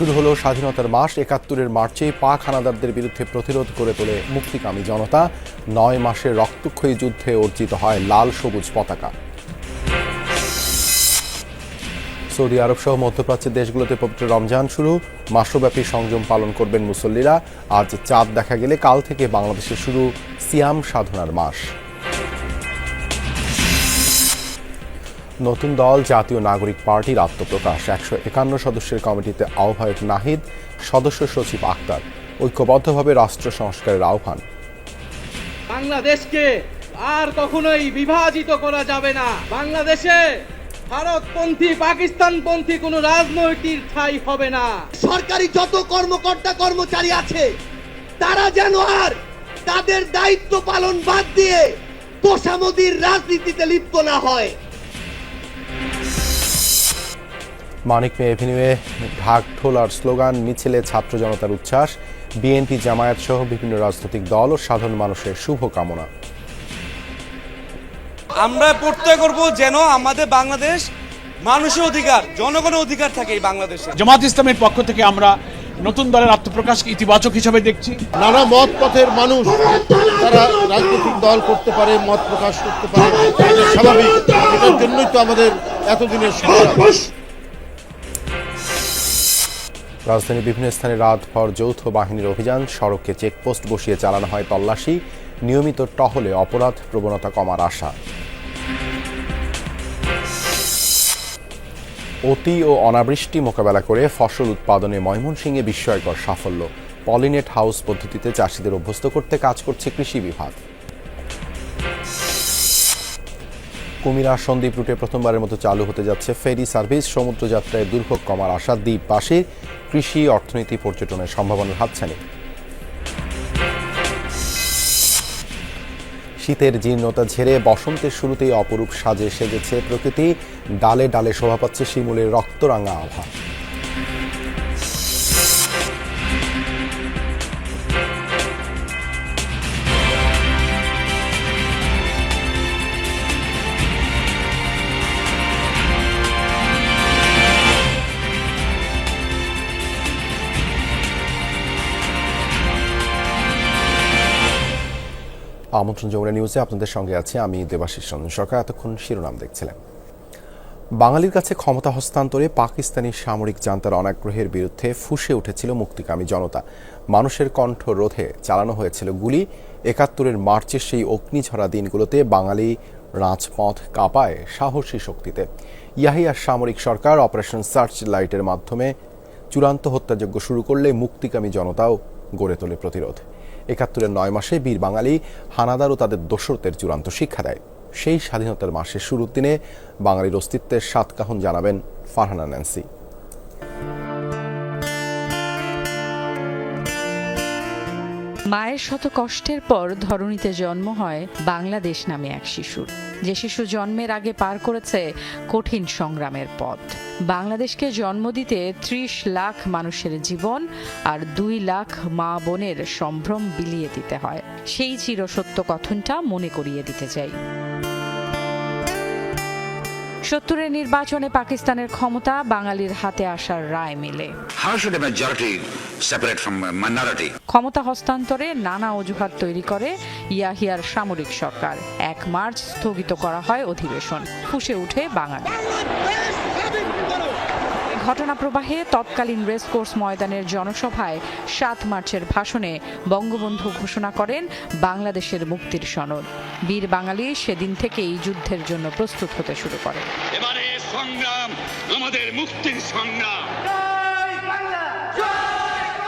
শুরু হলো স্বাধীনতার মাস। ৭১-এর মার্চে পাক হানাদারদের বিরুদ্ধে প্রতিরোধ করে তোলে মুক্তিকামী জনতা। ৯ মাসের রক্তক্ষয়ী যুদ্ধে অর্জিত হয় লাল সবুজ পতাকা। সৌদি আরব সহ মধ্যপ্রাচ্যের দেশগুলোতে পবিত্র রমজান শুরু। মাসব্যাপী সংযম পালন করবেন মুসল্লিরা। আজ চাঁদ দেখা গেলে কাল থেকে বাংলাদেশে শুরু সিয়াম সাধনার মাস। নতুন দল জাতীয় নাগরিক পার্টির আত্মপ্রকাশ। ১৫১ সদস্যের কমিটিতে আহ্বায়ক নাহিদ, সদস্য সচিব আক্তার। ঐক্যবদ্ধভাবে রাষ্ট্র সংস্কারের আহ্বান। বাংলাদেশকে আর কখনোই বিভাজিত করা যাবে না। বাংলাদেশে ভারতপন্থী পাকিস্তানপন্থী কোনো রাজনৈতিক ঠাঁই হবে না। সরকারি যত কর্মকর্তা কর্মচারী আছে তারা যেন আর তাদের দায়িত্ব পালন বাদ দিয়ে তোষামোদির রাজনীতিতে লিপ্ত না হয়। মানিক মে এভিনিউয়ে ঢাক ঢোল আর স্লোগান, মিছিলে ছাত্র জনতার উচ্ছ্বাস। বিএনপি, জামায়াত সহ বিভিন্ন রাজনৈতিক দল ও সাধারণ মানুষের শুভকামনা। আমরা প্রত্যয় করব যেন আমাদের বাংলাদেশ মানুষের অধিকার, জনগণের অধিকার থাকে এই বাংলাদেশে। জামাত ইসলামের পক্ষ থেকে আমরা নতুন দলের আত্মপ্রকাশকে ইতিবাচক হিসেবে দেখছি। নানা মত পথের মানুষ তারা রাজনৈতিক দল করতে পারে, মত প্রকাশ করতে পারে, এটা স্বাভাবিক। এটার জন্যই তো আমাদের এতদিনের সংগ্রাম। রাজধানীর বিভিন্ন স্থানে রাতভর যৌথ বাহিনীর অভিযান। সড়কে চেকপোস্ট বসিয়ে চালানো হয় তল্লাশি। নিয়মিত টহলে অপরাধ প্রবণতা কমার আশা। অতি ও অনাবৃষ্টি মোকাবেলা করে ফসল উৎপাদনে ময়মনসিংহে বিস্ময়কর সাফল্য। পলিনেট হাউস পদ্ধতিতে চাষিদের অভ্যস্ত করতে কাজ করছে কৃষি বিভাগ। কুমিরা সন্দ্বীপ রুটে প্রথমবারের মতো চালু হতে যাচ্ছে ফেরি সার্ভিস। সমুদ্রযাত্রায় দুর্ভোগ কমার আশা দ্বীপবাসীর। কৃষি, অর্থনীতি, পর্যটনের সম্ভাবনার হাতছানি। শীতের জীর্ণতা ঝেড়ে বসন্তের শুরুতেই অপরূপ সাজে সেজেছে প্রকৃতি। ডালে ডালে শোভা পাচ্ছে শিমুলের রক্তরাঙা আভা। আমন্ত্রণ যমুনা নিউজে আপনাদের সঙ্গে আছে আমি দেবাশিস রঞ্জন সরকার। এতক্ষণ শিরোনাম দেখছিলেন। বাঙালির কাছে ক্ষমতা হস্তান্তরে পাকিস্তানি সামরিক জান্তার অনাগ্রহের বিরুদ্ধে ফুঁসে উঠেছিল মুক্তিকামী জনতা। মানুষের কণ্ঠ রোধে চালানো হয়েছিল গুলি। ৭১-এর মার্চের সেই অগ্নিঝরা দিনগুলোতে বাঙালি রাজপথ কাঁপায় সাহসী শক্তিতে। ইয়াহিয়ার সামরিক সরকার অপারেশন সার্চ লাইটের মাধ্যমে চূড়ান্ত হত্যাযজ্ঞ শুরু করলে মুক্তিকামী জনতাও গড়ে তোলে প্রতিরোধ। ৭১-এর ৯ মাসে বীর বাঙালি হানাদার ও তাদের দোসরদের চূড়ান্ত শিক্ষা দেয়। সেই স্বাধীনতার মাসের শুরুর দিনে বাঙালির অস্তিত্বের সাতকাহন জানাবেন ফারহানা ন্যান্সি। মায়ের শত কষ্টের পর ধরণীতে জন্ম হয় বাংলাদেশ নামে এক শিশুর, যে শিশু জন্মের আগে পার করেছে কঠিন সংগ্রামের পথ। বাংলাদেশকে জন্ম দিতে ৩০ লাখ মানুষের জীবন আর ২ লাখ মা বোনের সম্ভ্রম বিলিয়ে দিতে হয়। সেই চিরসত্য কথনটা মনে করিয়ে দিতে চাই। ৭০-এর নির্বাচনে পাকিস্তানের ক্ষমতা বাঙালির হাতে আসার রায় মেলে। ক্ষমতা হস্তান্তরে নানা অজুহাত তৈরি করে ইয়াহিয়ার সামরিক সরকার। ১ মার্চ স্থগিত করা হয় অধিবেশন। ফুঁসে উঠে বাঙালি। ঘটনা প্রবাহে তৎকালীন রেসকোর্স ময়দানের জনসভায় ৭ মার্চের ভাষণে বঙ্গবন্ধু ঘোষণা করেন বাংলাদেশের মুক্তির সনদ। বীর বাঙালি সেদিন থেকেই যুদ্ধের জন্য প্রস্তুত হতে শুরু করে। এবারে সংগ্রাম আমাদের মুক্তির সংগ্রাম।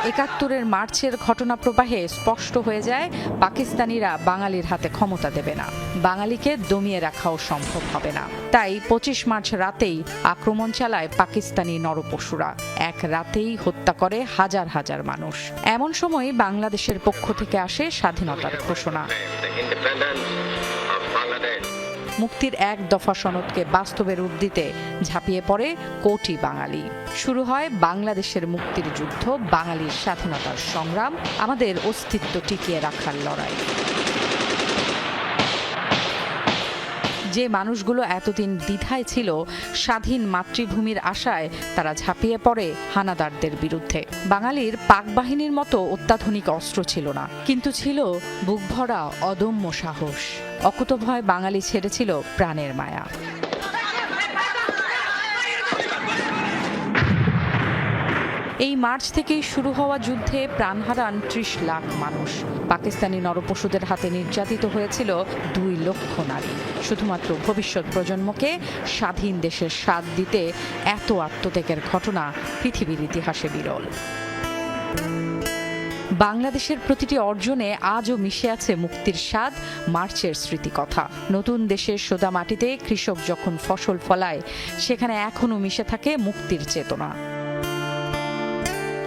৭১-এর মার্চের ঘটনা প্রবাহে স্পষ্ট হয়ে যায় পাকিস্তানিরা বাঙালির হাতে ক্ষমতা দেবে না, বাঙালিকে দমিয়ে রাখাও সম্ভব হবে না। তাই ২৫ মার্চ রাতেই আক্রমণ চালায় পাকিস্তানি নরপশুরা। এক রাতেই হত্যা করে হাজার হাজার মানুষ। এমন সময় বাংলাদেশের পক্ষ থেকে আসে স্বাধীনতার ঘোষণা। মুক্তির ১ দফা সনদকে বাস্তবে রূপ দিতে ঝাঁপিয়ে পড়ে কোটি বাঙালি। শুরু হয় বাংলাদেশের মুক্তির যুদ্ধ, বাঙালির স্বাধীনতার সংগ্রাম, আমাদের অস্তিত্ব টিকিয়ে রাখার লড়াই। যে মানুষগুলো এতদিন দ্বিধায় ছিল, স্বাধীন মাতৃভূমির আশায় তারা ঝাঁপিয়ে পড়ে হানাদারদের বিরুদ্ধে। বাঙালির পাক বাহিনীর মতো অত্যাধুনিক অস্ত্র ছিল না, কিন্তু ছিল বুকভরা অদম্য সাহস। অকুতভয় বাঙালি ছেড়েছিল প্রাণের মায়া। এই মার্চ থেকেই শুরু হওয়া যুদ্ধে প্রাণ হারান ৩০ লাখ মানুষ। পাকিস্তানি নরপশুদের হাতে নির্যাতিত হয়েছিল ২ লক্ষ নারী। শুধুমাত্র ভবিষ্যৎ প্রজন্মকে স্বাধীন দেশের স্বাদ দিতে এত আত্মত্যাগের ঘটনা পৃথিবীর ইতিহাসে বিরল। বাংলাদেশের প্রতিটি অর্জনে আজও মিশে আছে মুক্তির স্বাদ, মার্চের স্মৃতিকথা। নতুন দেশের সোদা মাটিতে কৃষক যখন ফসল ফলায়, সেখানে এখনও মিশে থাকে মুক্তির চেতনা।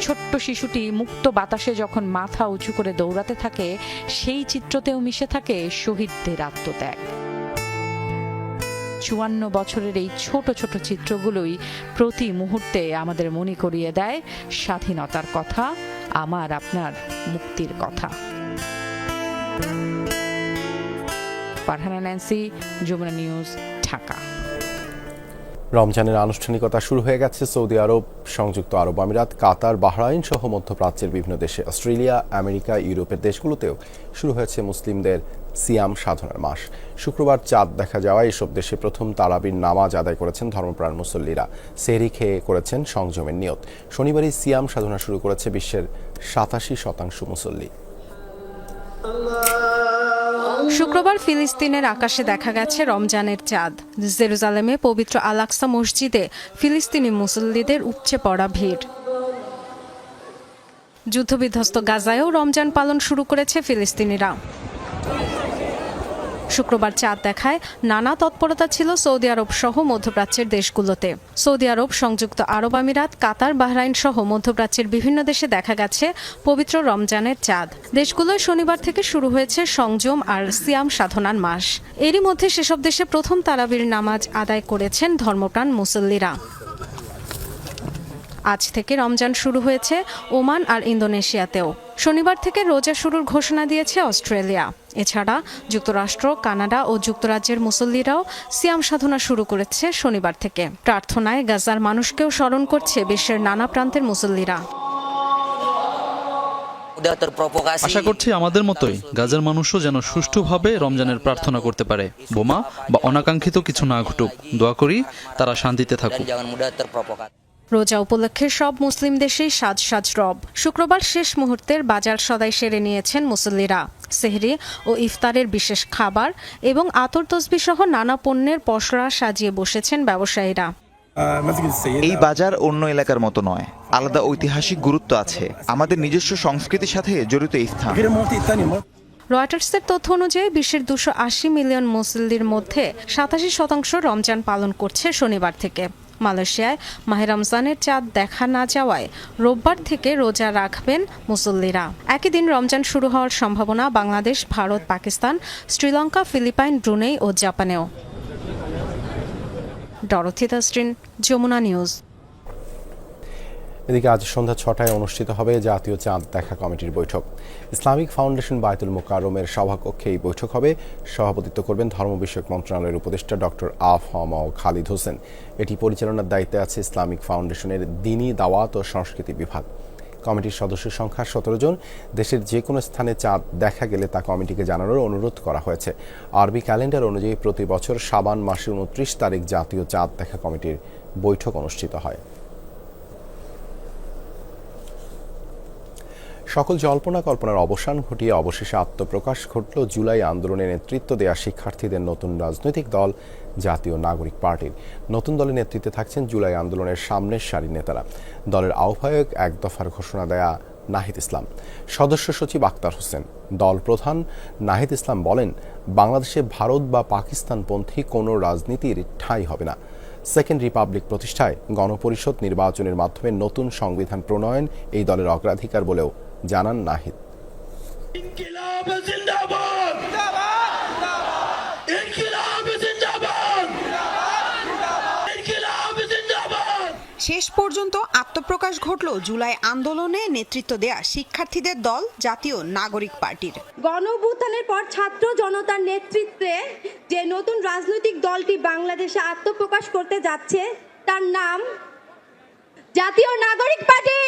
ছোট্ট শিশুটি মুক্ত বাতাসে যখন মাথা উঁচু করে দৌড়াতে থাকে, সেই চিত্রতেও মিশে থাকে শহীদদের আত্মত্যাগ। ৫৪ বছরের এই ছোট ছোট চিত্রগুলোই প্রতি মুহূর্তে আমাদের মনে করিয়ে দেয় স্বাধীনতার কথা, আমার আপনার মুক্তির কথা। Farhana Nancy, Jamuna news, Dhaka. রমজানের আনুষ্ঠানিকতা শুরু হয়ে গেছে সৌদি আরব, সংযুক্ত আরব আমিরাত, কাতার, বাহরাইন সহ মধ্যপ্রাচ্যের বিভিন্ন দেশে। অস্ট্রেলিয়া, আমেরিকা, ইউরোপের দেশগুলোতেও শুরু হয়েছে মুসলিমদের সিয়াম সাধনার মাস। শুক্রবার চাঁদ দেখা যাওয়ায় এসব দেশে প্রথম তারাবির নামাজ আদায় করেছেন ধর্মপ্রাণ মুসল্লিরা। সেহরি খেয়ে করেছেন সংযমের নিয়ত। শনিবারই সিয়াম সাধনা শুরু করেছে বিশ্বের ৮৭% মুসল্লি। শুক্রবার ফিলিস্তিনের আকাশে দেখা গেছে রমজানের চাঁদ। জেরুজালেমে পবিত্র আল আকসা মসজিদে ফিলিস্তিনি মুসল্লিদের উপচে পড়া ভিড়। যুদ্ধবিধ্বস্ত গাজায়ও রমজান পালন শুরু করেছে ফিলিস্তিনিরা। শুক্রবার চাঁদ দেখায় নানা তৎপরতা ছিল সৌদি আরব সহ মধ্যপ্রাচ্যের দেশগুলোতে। সৌদি আরব, সংযুক্ত আরব আমিরাত, কাতার, বাহরাইন সহ মধ্যপ্রাচ্যের বিভিন্ন দেশে দেখা গেছে পবিত্র রমজানের চাঁদ। দেশগুলোয় শনিবার থেকে শুরু হয়েছে সংযম আর সিয়াম সাধনার মাস। এরই মধ্যে সেসব দেশে প্রথম তারাবির নামাজ আদায় করেছেন ধর্মপ্রাণ মুসল্লিরা। আজ থেকে রমজান শুরু হয়েছে ওমান আর ইন্দোনেশিয়াতেও। শনিবার থেকে রোজা শুরুর ঘোষণা দিয়েছে অস্ট্রেলিয়া। এছাড়া যুক্তরাষ্ট্র, কানাডা ও যুক্তরাজ্যের মুসল্লিরাও সিয়াম সাধনা শুরু করেছে শনিবার থেকে। প্রার্থনায় গাজার মানুষকেও স্মরণ করছে বিশ্বের নানা প্রান্তের মুসল্লিরা। আশা করছি আমাদের মতোই গাজার মানুষও যেন সুষ্ঠুভাবে রমজানের প্রার্থনা করতে পারে। বোমা বা অনাকাঙ্ক্ষিত কিছু না ঘটুক, দোয়া করি তারা শান্তিতে থাকুক। রোজা উপলক্ষে সব মুসলিম দেশেই সাজ সাজ রব। শুক্রবার শেষ মুহূর্তের বাজার সদাই সেরে নিয়েছেন মুসল্লিরা। সেহরি ও ইফতারের বিশেষ খাবার এবং আতর তসবিহ সহ নানা পণ্যের পসরা সাজিয়ে বসেছেন ব্যবসায়ীরা। এই বাজার অন্য এলাকার মতো নয়, আলাদা ঐতিহাসিক গুরুত্ব আছে। আমাদের নিজস্ব সংস্কৃতির সাথে জড়িত এই স্থান। রয়টার্সের তথ্য অনুযায়ী বিশ্বের ২৮০ মিলিয়ন মুসল্লির মধ্যে ৮৭% রমজান পালন করছে শনিবার থেকে। মালয়েশিয়ায় মাহে রমজানের চাঁদ দেখা না যাওয়ায় রোববার থেকে রোজা রাখবেন মুসল্লিরা। একই দিন রমজান শুরু হওয়ার সম্ভাবনা বাংলাদেশ, ভারত, পাকিস্তান, শ্রীলঙ্কা, ফিলিপাইন, ব্রুনেই ও জাপানেও। Dorothy Tasrin, Jamuna News. এদিকে আজ সন্ধ্যা ৬টায় অনুষ্ঠিত হবে জাতীয় চাঁদ দেখা কমিটির বৈঠক। ইসলামিক ফাউন্ডেশন বায়তুল মোকাররমের সভাকক্ষে এই বৈঠক হবে। সভাপতিত্ব করবেন ধর্ম বিষয়ক মন্ত্রণালয়ের উপদেষ্টা ডক্টর আফম খালিদ হোসেন। এটি পরিচালনার দায়িত্বে আছে ইসলামিক ফাউন্ডেশনের দ্বীনি দাওয়াত ও সংস্কৃতি বিভাগ। কমিটির সদস্য সংখ্যা ১৭ জন। দেশের যে কোনো স্থানে চাঁদ দেখা গেলে তা কমিটিকে জানানোর অনুরোধ করা হয়েছে। আরবি ক্যালেন্ডার অনুযায়ী প্রতি বছর শাবান মাসের ২৯ তারিখ জাতীয় চাঁদ দেখা কমিটির বৈঠক অনুষ্ঠিত হয়। সকল জল্পনা কল্পনার অবসান ঘটিয়ে অবশেষে আত্মপ্রকাশ ঘটল জুলাই আন্দোলনে নেতৃত্ব দেয়া শিক্ষার্থীদের নতুন রাজনৈতিক দল জাতীয় নাগরিক পার্টির। নতুন দলের নেতৃত্বে থাকছেন জুলাই আন্দোলনের সামনের সারির নেতারা। দলের আহ্বায়ক এক দফার ঘোষণা দেয়া নাহিদ ইসলাম, সদস্য সচিব আক্তার হোসেন। দল প্রধান নাহিদ ইসলাম বলেন, বাংলাদেশে ভারত বা পাকিস্তানপন্থী কোনো রাজনীতির ঠাঁই হবে না। সেকেন্ড রিপাবলিক প্রতিষ্ঠায় গণপরিষদ নির্বাচনের মাধ্যমে নতুন সংবিধান প্রণয়ন এই দলের অগ্রাধিকার বলেও জানান নাহিদ। শেষ পর্যন্ত আত্মপ্রকাশ ঘটল জুলাই আন্দোলনে নেতৃত্ব দেয়া শিক্ষার্থীদের দল জাতীয় নাগরিক পার্টির। গণঅভ্যুত্থানের পর ছাত্র জনতার নেতৃত্বে যে নতুন রাজনৈতিক দলটি বাংলাদেশে আত্মপ্রকাশ করতে যাচ্ছে তার নাম জাতীয় নাগরিক পার্টি।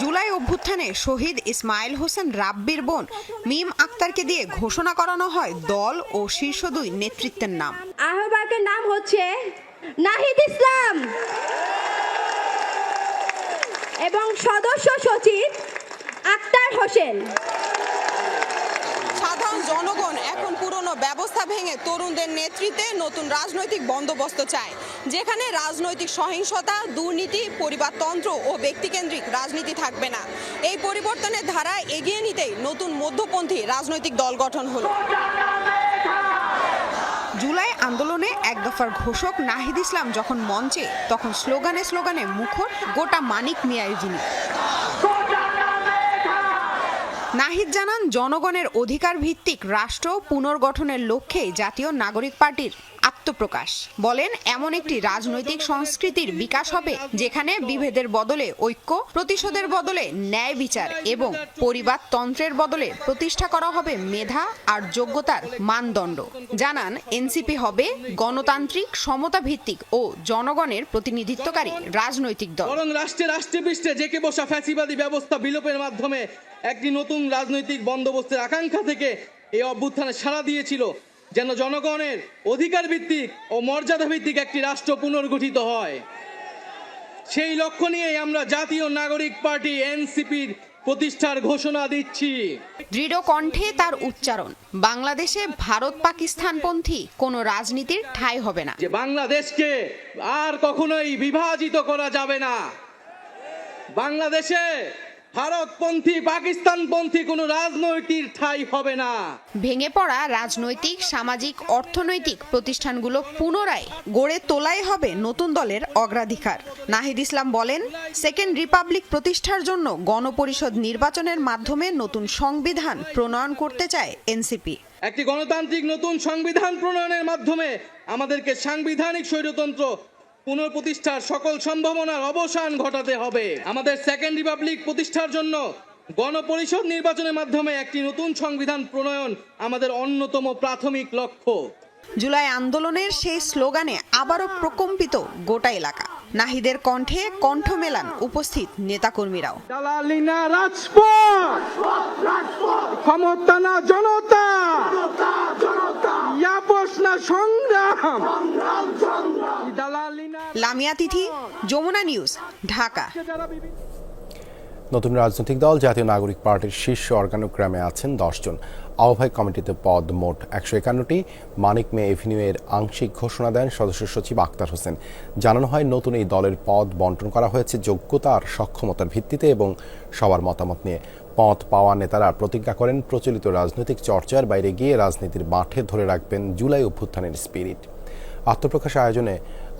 জুলাই অভ্যুত্থানে শহীদ ইসমাইল হোসেন রাব্বির বোন মিম আক্তারকে দিয়ে ঘোষণা করানো হয় দল ও শীর্ষ 2 নেতৃত্বের নাম। আহ্বায়কের নাম হচ্ছে নাহিদ ইসলাম এবং সদস্য সচিব আক্তার হোসেন। সাধারণ জনগণ এখন পুরনো ব্যবস্থা ভেঙে তরুণদের নেতৃত্বে নতুন রাজনৈতিক বন্দোবস্ত চায়, যেখানে রাজনৈতিক সহিংসতা, দুর্নীতি, পরিবারতন্ত্র ও ব্যক্তিকেন্দ্রিক রাজনীতি থাকবে না। এই পরিবর্তনের ধারা এগিয়ে নিতেই নতুন মধ্যপন্থী রাজনৈতিক দল গঠন হলো। জুলাই আন্দোলনে এক দফার ঘোষক নাহিদ ইসলাম যখন মঞ্চে, তখন স্লোগানে স্লোগানে মুখর গোটা মানিক মিয়ার যিনি। নাহিদ জানান, জনগণের অধিকার ভিত্তিক রাষ্ট্র পুনর্গঠনের লক্ষ্যে জাতীয় নাগরিক পার্টির আত্মপ্রকাশ। বলেন, এমন একটি রাজনৈতিক সংস্কৃতির বিকাশ হবে যেখানে বিভেদের বদলে ঐক্য, প্রতিশোধের বদলে ন্যায় বিচার এবং পরিবারতন্ত্রের বদলে প্রতিষ্ঠা করা হবে মেধা আর যোগ্যতার মানদণ্ড। জানান, এনসিপি হবে গণতান্ত্রিক, সমতা ভিত্তিক ও জনগণের প্রতিনিধিত্বকারী রাজনৈতিক দল। বরং রাষ্ট্রে পৃষ্ঠে জেঁকে বসা ফ্যাসিবাদী ব্যবস্থা বিলোপের মাধ্যমে একটি নতুন রাজনৈতিক বন্দোবস্তের আকাঙ্ক্ষা থেকে এই অভ্যুত্থানে সাড়া দিয়েছিল, যেন জনগণের অধিকার ভিত্তিক ও মর্যাদা ভিত্তিক একটি রাষ্ট্র পুনর্গঠিত হয়। সেই লক্ষ্য নিয়েই আমরা জাতীয় নাগরিক পার্টি এনসিপির প্রতিষ্ঠার ঘোষণা দিচ্ছি। দৃঢ় কণ্ঠে তার উচ্চারণ, বাংলাদেশে ভারত পাকিস্তানপন্থী কোনো রাজনীতির ঠাঁই হবে না। যে বাংলাদেশকে আর কখনোই বিভাজিত করা যাবে না। বাংলাদেশে ভারতপন্থী, পাকিস্তানপন্থী কোনো রাজনৈতিক ঠাঁই হবে না। ভেঙে পড়া রাজনৈতিক, সামাজিক, অর্থনৈতিক প্রতিষ্ঠানগুলো পুনরায় গড়ে তোলাই হবে নতুন দলের অগ্রাধিকার। নাহিদ ইসলাম বলেন, সেকেন্ড রিপাবলিক প্রতিষ্ঠার জন্য গণপরিষদ নির্বাচনের মাধ্যমে নতুন সংবিধান প্রণয়ন করতে চায় এনসিপি। একটি গণতান্ত্রিক নতুন সংবিধান প্রণয়নের মাধ্যমে আমাদেরকে সাংবিধানিক স্বৈরতন্ত্র পুনঃপ্রতিষ্ঠার সকল সম্ভাবনার অবসান ঘটাতে হবে। আমাদের সেকেন্ড রিপাবলিক প্রতিষ্ঠার জন্য গণপরিষদ নির্বাচনের মাধ্যমে একটি নতুন সংবিধান প্রণয়ন আমাদের অন্যতম প্রাথমিক লক্ষ্য। জুলাই আন্দোলনের সেই স্লোগানে আবারও প্রকম্পিত গোটা এলাকা। নাহিদের কণ্ঠে কণ্ঠ মেলান উপস্থিত নেতাকর্মীরাও। দালালি না রাজপথ, ক্ষমতা না জনতা, ইয়াপস না সংগ্রাম। লামিয়া তিথি, যমুনা নিউজ, ঢাকা। নতুন রাজনৈতিক দল জাতীয় নাগরিক পার্টির শীর্ষ অর্গানোগ্রামে আছেন 10 জন। আহ্বায়ক কমিটিতে পদ মোট 151টি। মানিক মে এভিনিউ এর আংশিক ঘোষণা দেন সদস্য সচিব আক্তার হোসেন। জানানো হয়, নতুন এই দলের পদ বন্টন করা হয়েছে যোগ্যতা আর সক্ষমতার ভিত্তিতে এবং সবার মতামত নিয়ে। পদ পাওয়া নেতারা প্রতিজ্ঞা করেন প্রচলিত রাজনৈতিক চর্চার বাইরে গিয়ে রাজনীতির মাঠে ধরে রাখবেন জুলাই অভ্যুত্থানের স্পিরিট। আত্মপ্রকাশ আয়োজনে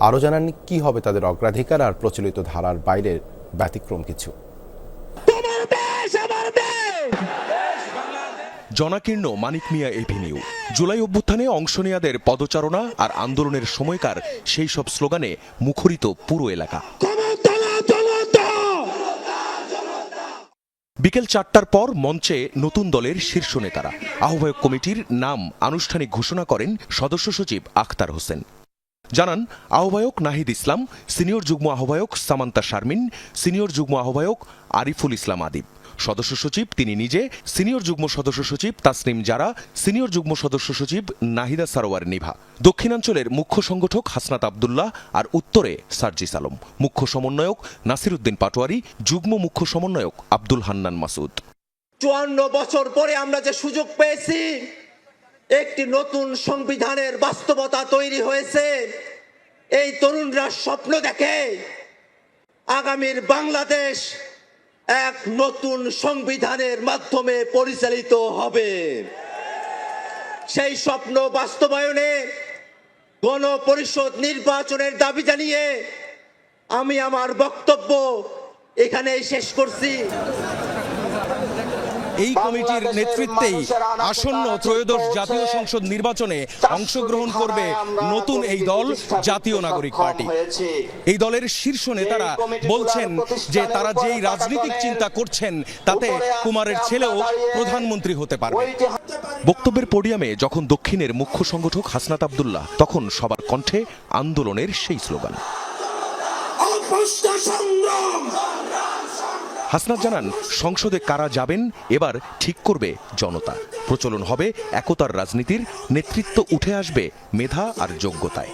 আরও জানান কি হবে তাদের অগ্রাধিকার আর প্রচলিত ধারার বাইরের ব্যতিক্রম কিছু। জনাকীর্ণ মানিক মিয়া এভিনিউ, জুলাই অভ্যুত্থানে অংশ নেয়াদের পদচারণা আর আন্দোলনের সময়কার সেই সব স্লোগানে মুখরিত পুরো এলাকা। বিকেল 4টার পর মঞ্চে নতুন দলের শীর্ষ নেতারা। আহ্বায়ক কমিটির নাম আনুষ্ঠানিক ঘোষণা করেন সদস্য সচিব আক্তার হোসেন। জানান, আহ্বায়ক নাহিদ ইসলাম, সিনিয়র যুগ্ম আহ্বায়ক সামান্তা শারমিন, সিনিয়র যুগ্ম আহ্বায়ক আরিফুল ইসলাম আদিব, সদস্য সচিব তিনি নিজে, সিনিয়র যুগ্ম সদস্য সচিব তাসনিম জারা, সিনিয়র যুগ্ম সদস্য সচিব নাহিদা সারোয়ার নিভা, দক্ষিণাঞ্চলের মুখ্য সংগঠক হাসনাত আবদুল্লাহ আর উত্তরে সার্জিস আলম, মুখ্য সমন্বয়ক নাসির উদ্দিন পাটোয়ারি, যুগ্ম মুখ্য সমন্বয়ক আব্দুল হান্নান মাসুদ। 54 বছর পরে আমরা যে সুযোগ পেয়েছি, একটি নতুন সংবিধানের বাস্তবতা তৈরি হয়েছে। এই তরুণরা স্বপ্ন দেখে আগামীর বাংলাদেশ এক নতুন সংবিধানের মাধ্যমে পরিচালিত হবে। সেই স্বপ্ন বাস্তবায়নে গণপরিষদ নির্বাচনের দাবি জানিয়ে আমি আমার বক্তব্য এখানেই শেষ করছি। এই কমিটির নেতৃত্বেই আসন্ন ত্রয়োদশ জাতীয় সংসদ নির্বাচনে অংশগ্রহণ করবে নতুন এই দল জাতীয় নাগরিক পার্টি। এই দলের শীর্ষ নেতারা বলছেন যে তারা যেই রাজনৈতিক চিন্তা করছেন তাতে কুমারের ছেলেও প্রধানমন্ত্রী হতে পারবে। বক্তব্যের পোডিয়ামে যখন দক্ষিণের মুখ্য সংগঠক হাসনাত আব্দুল্লাহ, তখন সবার কণ্ঠে আন্দোলনের সেই স্লোগান। হাসনাত জানান, সংসদে কারা যাবেন এবার ঠিক করবে জনতা। প্রচলন হবে একতার রাজনীতির, নেতৃত্ব উঠে আসবে মেধা আর যোগ্যতায়।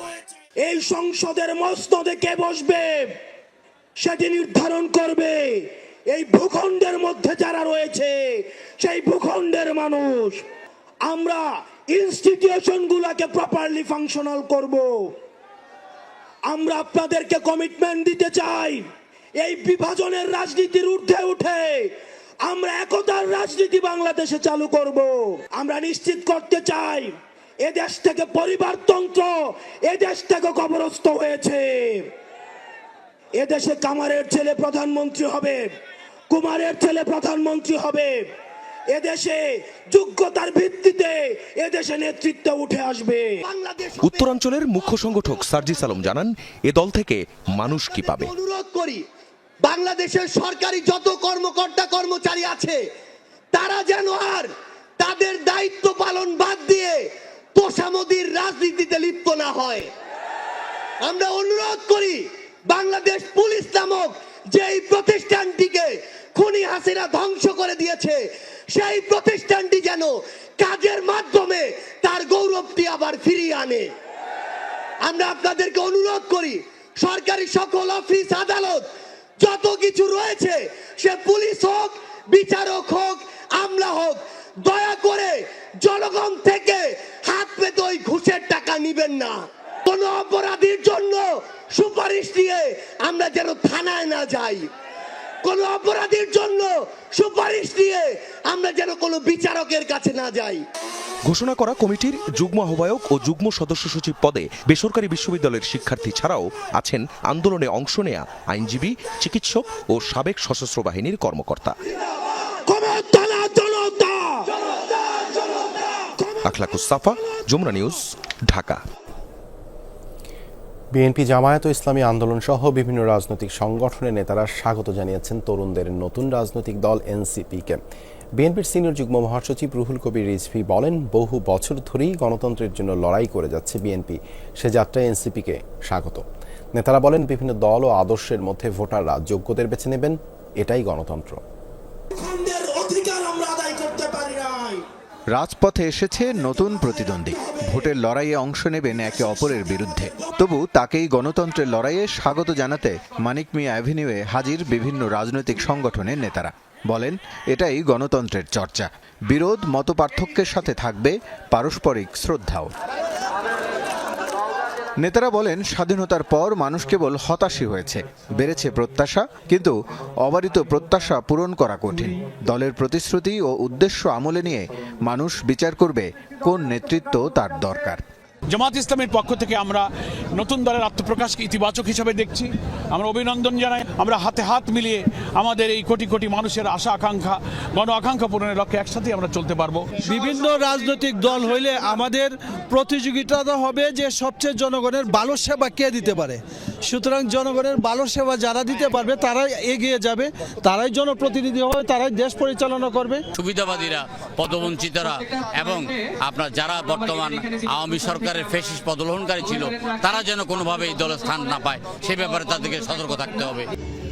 এই সংসদের মসনদে কে বসবে সেটি নির্ধারণ করবে এই ভূখণ্ডের মধ্যে যারা রয়েছে, সেই ভূখণ্ডের মানুষ। আমরা ইনস্টিটিউশনগুলোকে প্রপারলি ফাংশনাল করব। আমরা আপনাদেরকে কমিটমেন্ট দিতে চাই, এই বিভাজনের রাজনীতির ঊর্ধ্বে উঠে আমরা একতার রাজনীতি বাংলাদেশে চালু করব। আমরা নিশ্চিত করতে চাই এদেশ থেকে পরিবারতন্ত্র এদেশ থেকে কবরস্থ হয়েছে। এদেশে কামারের ছেলে প্রধানমন্ত্রী হবে, কুমারের ছেলে প্রধানমন্ত্রী হবে। এদেশে যোগ্যতার ভিত্তিতে এদেশে নেতৃত্ব উঠে আসবে। উত্তরাঞ্চলের মুখ্য সংগঠক সার্জিস আলম জানান, এ দল থেকে মানুষ কি পাবে। অনুরোধ করি, বাংলাদেশের সরকারি যত কর্মকর্তা কর্মচারী আছে তারা যেন আর তাদের দায়িত্ব পালন বাদ দিয়ে তোষামোদীর রাজনীতিতে লিপ্ত না হয়। আমরা অনুরোধ করি, বাংলাদেশ পুলিশ নামক যেই প্রতিষ্ঠানটিকে খুনি হাসিনা ধ্বংস করে দিয়েছে, সেই প্রতিষ্ঠানটি যেন কাজের মাধ্যমে তার গৌরবটি আবার ফিরিয়ে আনে। আমরা আপনাদেরকে অনুরোধ করি, সরকারি সকল অফিস আদালত যত কিছু রয়েছে, সে পুলিশ হোক, বিচারক হোক, আমলা হোক, দয়া করে জনগণ থেকে হাত পেতে ওই ঘুষের টাকা নিবেন না। কোন অপরাধীর জন্য সুপারিশ দিয়ে আমরা যেন থানায় না যাই, কোন অপরাধীর জন্য সুপারিশ দিয়ে আমরা যেন কোনো বিচারকের কাছে না যাই। ঘোষণা করা কমিটির যুগ্ম আহ্বায়ক ও যুগ্ম সদস্য সচিব পদে বেসরকারি বিশ্ববিদ্যালয়ের শিক্ষার্থী ছাড়াও আছেন আন্দোলনে অংশ নেয়া আইনজীবী, চিকিৎসক ও সাবেক সশস্ত্র বাহিনীর কর্মকর্তা। আখলাকুস সাফা, যমুনা নিউজ, ঢাকা। বিএনপি, জামায়াত ও ইসলামী আন্দোলন সহ বিভিন্ন রাজনৈতিক সংগঠনের নেতারা স্বাগত জানিয়েছেন তরুণদের নতুন রাজনৈতিক দল এনসিপিকে। বিএনপির সিনিয়র যুগ্ম মহাসচিব রুহুল কবির রিজভী বলেন, বহু বছর ধরেই গণতন্ত্রের জন্য লড়াই করে যাচ্ছে বিএনপি, সে যাত্রায় এনসিপিকে স্বাগত। নেতারা বলেন, বিভিন্ন দল ও আদর্শের মধ্যে ভোটাররা যোগ্যদের বেছে নেবেন, এটাই গণতন্ত্র। রাজপথে এসেছে নতুন প্রতিদ্বন্দ্বী, ভোটের লড়াইয়ে অংশ নেবেন একে অপরের বিরুদ্ধে। তবু তাকেই গণতন্ত্রের লড়াইয়ে স্বাগত জানাতে মানিক মিয়া অ্যাভিনিউয়ে হাজির বিভিন্ন রাজনৈতিক সংগঠনের নেতারা। বলেন, এটাই গণতন্ত্রের চর্চা। বিরোধ মতপার্থক্যের সাথে থাকবে পারস্পরিক শ্রদ্ধাও। নেতারা বলেন, স্বাধীনতার পর মানুষ কেবল হতাশই হয়েছে, বেড়েছে প্রত্যাশা, কিন্তু অবারিত প্রত্যাশা পূরণ করা কঠিন। দলের প্রতিশ্রুতি ও উদ্দেশ্য আমলে নিয়ে মানুষ বিচার করবে কোন নেতৃত্ব তার দরকার। জামাত ইসলামের পক্ষ থেকে আমরা নতুন দলের আত্মপ্রকাশকে ইতিবাচক হিসাবে দেখছি। আমরা অভিনন্দন জানাই। আমরা হাতে হাত মিলিয়ে আমাদের এই কোটি কোটি মানুষের আশা আকাঙ্ক্ষা, গণ আকাঙ্ক্ষা পূরণের লক্ষ্যে একসাথে আমরা চলতে পারবো। বিভিন্ন রাজনৈতিক দল হইলে আমাদের প্রতিযোগিতা হবে যে সবচেয়ে জনগণের ভালো সেবা কে দিতে পারে। সুতরাং জনগণের ভালো সেবা যারা দিতে পারবে তারাই এগিয়ে যাবে, তারাই জনপ্রতিনিধি হবে, তারাই দেশ পরিচালনা করবে। সুবিধাবাদীরা, পদবঞ্চিতরা এবং আপনার যারা বর্তমান আওয়ামী সরকারের ফ্যাসিস্ট পদগ্রহণকারী ছিল, তারা যেন কোনোভাবে এই দলে স্থান না পায়, সে ব্যাপারে তাদেরকে সতর্ক থাকতে হবে।